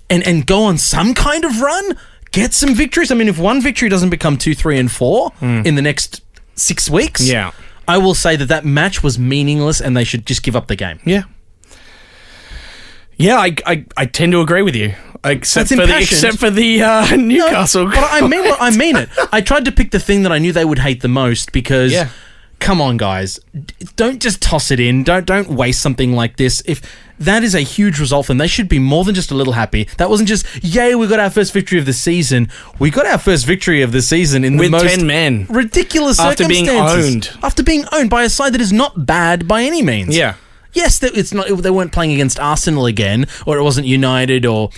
and go on some kind of run, get some victories. I mean, if one victory doesn't become 2, 3, and 4 in the next 6 weeks, I will say that match was meaningless and they should just give up the game. Yeah. Yeah, I tend to agree with you. Except for the Newcastle. No, but I mean it. I tried to pick the thing that I knew they would hate the most because come on, guys. Don't just toss it in. Don't waste something like this. If that is a huge result, then they should be more than just a little happy. That wasn't just, yay, we got our first victory of the season. We got our first victory of the season in the most 10 men. Ridiculous circumstances. After being owned by a side that is not bad by any means. Yeah. Yes, they weren't playing against Arsenal again, or it wasn't United or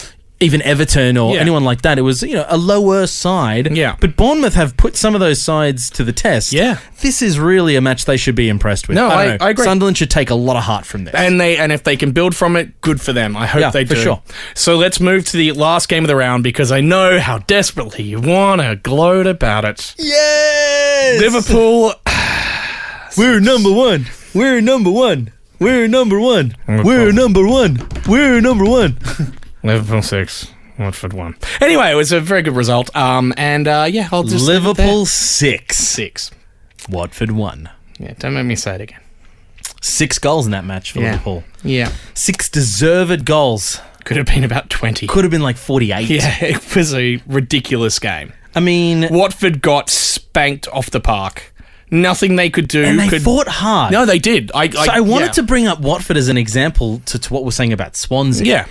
even Everton or anyone like that. It was, a lower side. Yeah. But Bournemouth have put some of those sides to the test. Yeah. This is really a match they should be impressed with. No, I agree. Sunderland should take a lot of heart from this. And if they can build from it, good for them. I hope they do. for sure. So let's move to the last game of the round because I know how desperately you want to gloat about it. Yes! Liverpool. We're number one. We're number one. We're number one. We're number one. We're number one. Liverpool 6, Watford 1. Anyway, it was a very good result. I'll just Liverpool 6. 6. Watford 1. Yeah, don't make me say it again. 6 goals in that match for Liverpool. Yeah. 6 deserved goals. Could have been about 20. Could have been like 48. Yeah, it was a ridiculous game. I mean, Watford got spanked off the park. Nothing they could do. And they fought hard. No, they did. I wanted to bring up Watford as an example to what we're saying about Swansea. Yeah.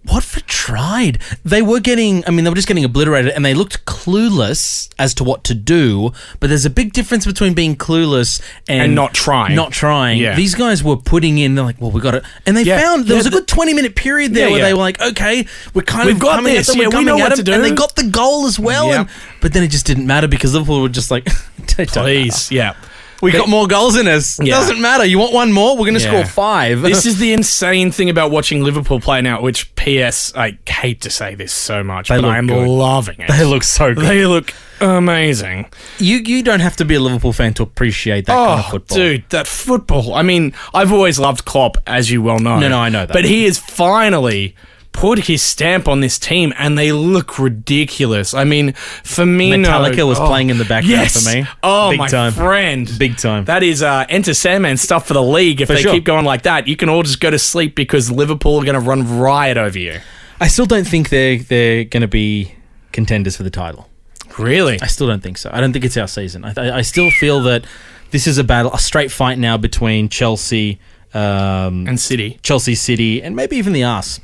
Watford tried. They were just getting obliterated and they looked clueless as to what to do, but there's a big difference between being clueless and not trying. Not trying. Yeah. These guys were putting in, they're like, well, we got it. And they found there was a good 20-minute period there where they were like, okay, we've got this. We know what to do. And they got the goal as well. But then it just didn't matter because Liverpool were just like, please, we got more goals in us. It doesn't matter. You want one more? We're going to score 5. This is the insane thing about watching Liverpool play now, which, P.S., I hate to say this so much, but I'm loving it. They look so good. They look amazing. You don't have to be a Liverpool fan to appreciate that kind of football. Dude, that football. I mean, I've always loved Klopp, as you well know. No, I know that. But he is finally put his stamp on this team and they look ridiculous. I mean, Firmino... Metallica was playing in the background for me. Oh, Big my time. friend. Big time. That is Enter Sandman stuff for the league. If they keep going like that, you can all just go to sleep because Liverpool are going to run riot over you. I still don't think they're going to be contenders for the title. Really? I still don't think so. I don't think it's our season. I still feel that this is a straight fight now between Chelsea... and City. Chelsea, City, and maybe even the Arse.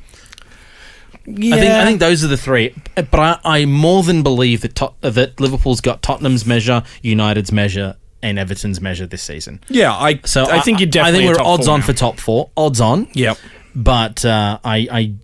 Yeah. I think those are the 3. But I more than believe that Liverpool's got Tottenham's measure, United's measure, and Everton's measure this season. Yeah, I think you're definitely I think we're odds on now. for top 4. Odds on. Yep. But I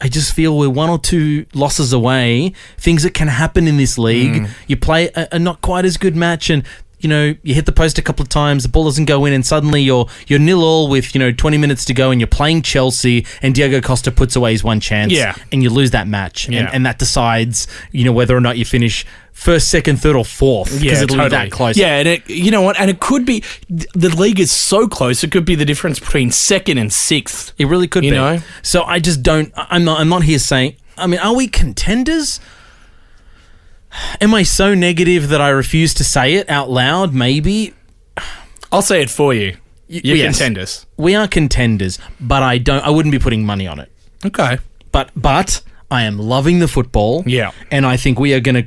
just feel we're 1 or 2 losses away. Things that can happen in this league. You play a not quite as good match and... you hit the post a couple of times, the ball doesn't go in, and suddenly you're 0-0 with 20 minutes to go, and you're playing Chelsea, and Diego Costa puts away his one chance, and you lose that match, and that decides whether or not you finish first, second, third, or fourth, because it'll be that close. Yeah, and you know what? And it could be the league is so close. It could be the difference between second and sixth. It really could be. Know? So I just don't. I'm not here saying. I mean, are we contenders? Am I so negative that I refuse to say it out loud? Maybe. I'll say it for you. You're contenders. We are contenders, but I wouldn't be putting money on it. Okay. But I am loving the football. Yeah. And I think we are going to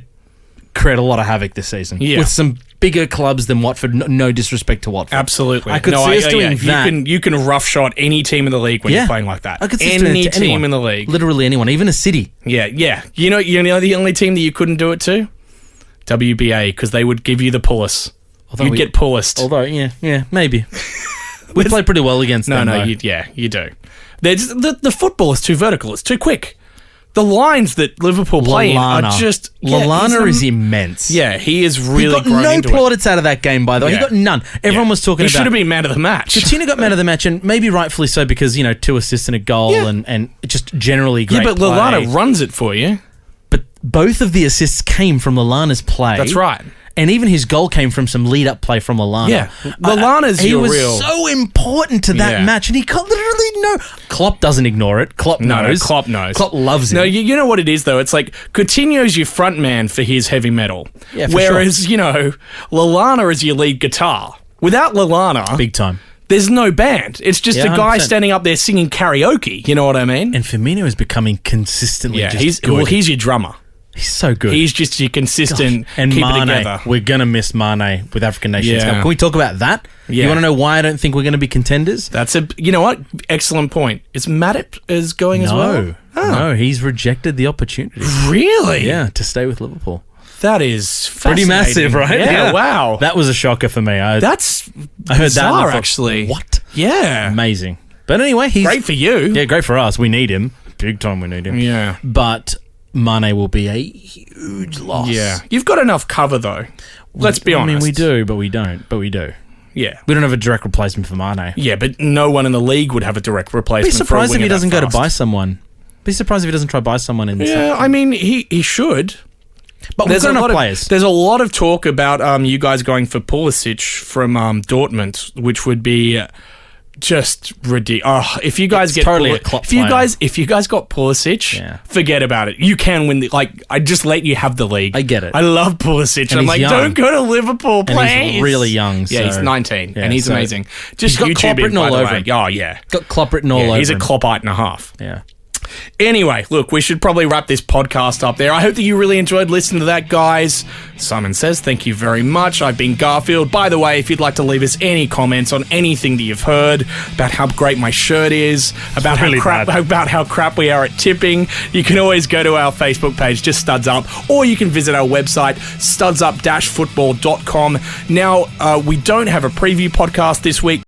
create a lot of havoc this season. Yeah. With some bigger clubs than Watford. No disrespect to Watford. Absolutely. I could see us doing that. You can roughshot any team in the league when you're playing like that. I could see any team in the league. Literally anyone, even a City. Yeah. You know the only team that you couldn't do it to? WBA, because they would give you the pullus. You'd get pullist. Although, yeah, maybe. We play pretty well against them. No, you do. The football is too vertical. It's too quick. The lines that Liverpool play in are just... Lallana is immense. Yeah, he is really grown into it. He got no plaudits out of that game, by the way. He got none. Everyone was talking about... He should have been man of the match. Coutinho got man of the match, and maybe rightfully so, because, 2 assists and a goal and just generally great play. Yeah, but Lallana runs it for you. But both of the assists came from Lallana's play. That's right. And even his goal came from some lead-up play from Lallana. Yeah, Lallana's he was so important to that match, and he got literally no... Klopp doesn't ignore it. Klopp knows. No, Klopp knows. Klopp loves it. No, you know what it is, though? It's like Coutinho's your front man for his heavy metal. Yeah, for whereas, Lallana is your lead guitar. Without Lallana... Big time. There's no band. It's just a guy 100%. Standing up there singing karaoke. You know what I mean? And Firmino is becoming consistently just good. Well, he's your drummer. He's so good. He's just your consistent and keep Mane, it together. We're going to miss Mane with African Nations Cup. Can we talk about that? Yeah. You want to know why I don't think we're going to be contenders? You know what? Excellent point. Is Matip going as well? No, he's rejected the opportunity. Really? Yeah, to stay with Liverpool. That is pretty massive, right? Yeah, wow. That was a shocker for me. I heard bizarre, that actually. What? Yeah. Amazing. But anyway, he's... Great for you. Yeah, great for us. We need him. Big time we need him. Yeah. But Mane will be a huge loss. Yeah. You've got enough cover, though. Let's be honest. I mean, we do, but we don't. Yeah. We don't have a direct replacement for Mane. Yeah, but no one in the league would have a direct replacement. Be surprised if he doesn't go to buy someone. Be surprised if he doesn't try to buy someone in this. Yeah, I mean, he should. But there's enough players. There's a lot of talk about you guys going for Pulisic from Dortmund, which would be just ridiculous. Oh, if you guys get totally a Klopp player. If you guys got Pulisic, forget about it. You can win. I just let you have the league. I get it. I love Pulisic. And I'm like, young. Don't go to Liverpool, please. And he's really young. Yeah, he's 19, and he's amazing. Just he's got YouTube Klopp written all over him. Oh yeah, got Klopp written all over. He's a Kloppite and a half. Yeah. Anyway, look, we should probably wrap this podcast up there. I hope that you really enjoyed listening to that, guys. Simon says, thank you very much. I've been Garfield. By the way, if you'd like to leave us any comments on anything that you've heard about how great my shirt is, about how crap we are at tipping, you can always go to our Facebook page, just StudsUp, or you can visit our website, studsup-football.com. Now, we don't have a preview podcast this week.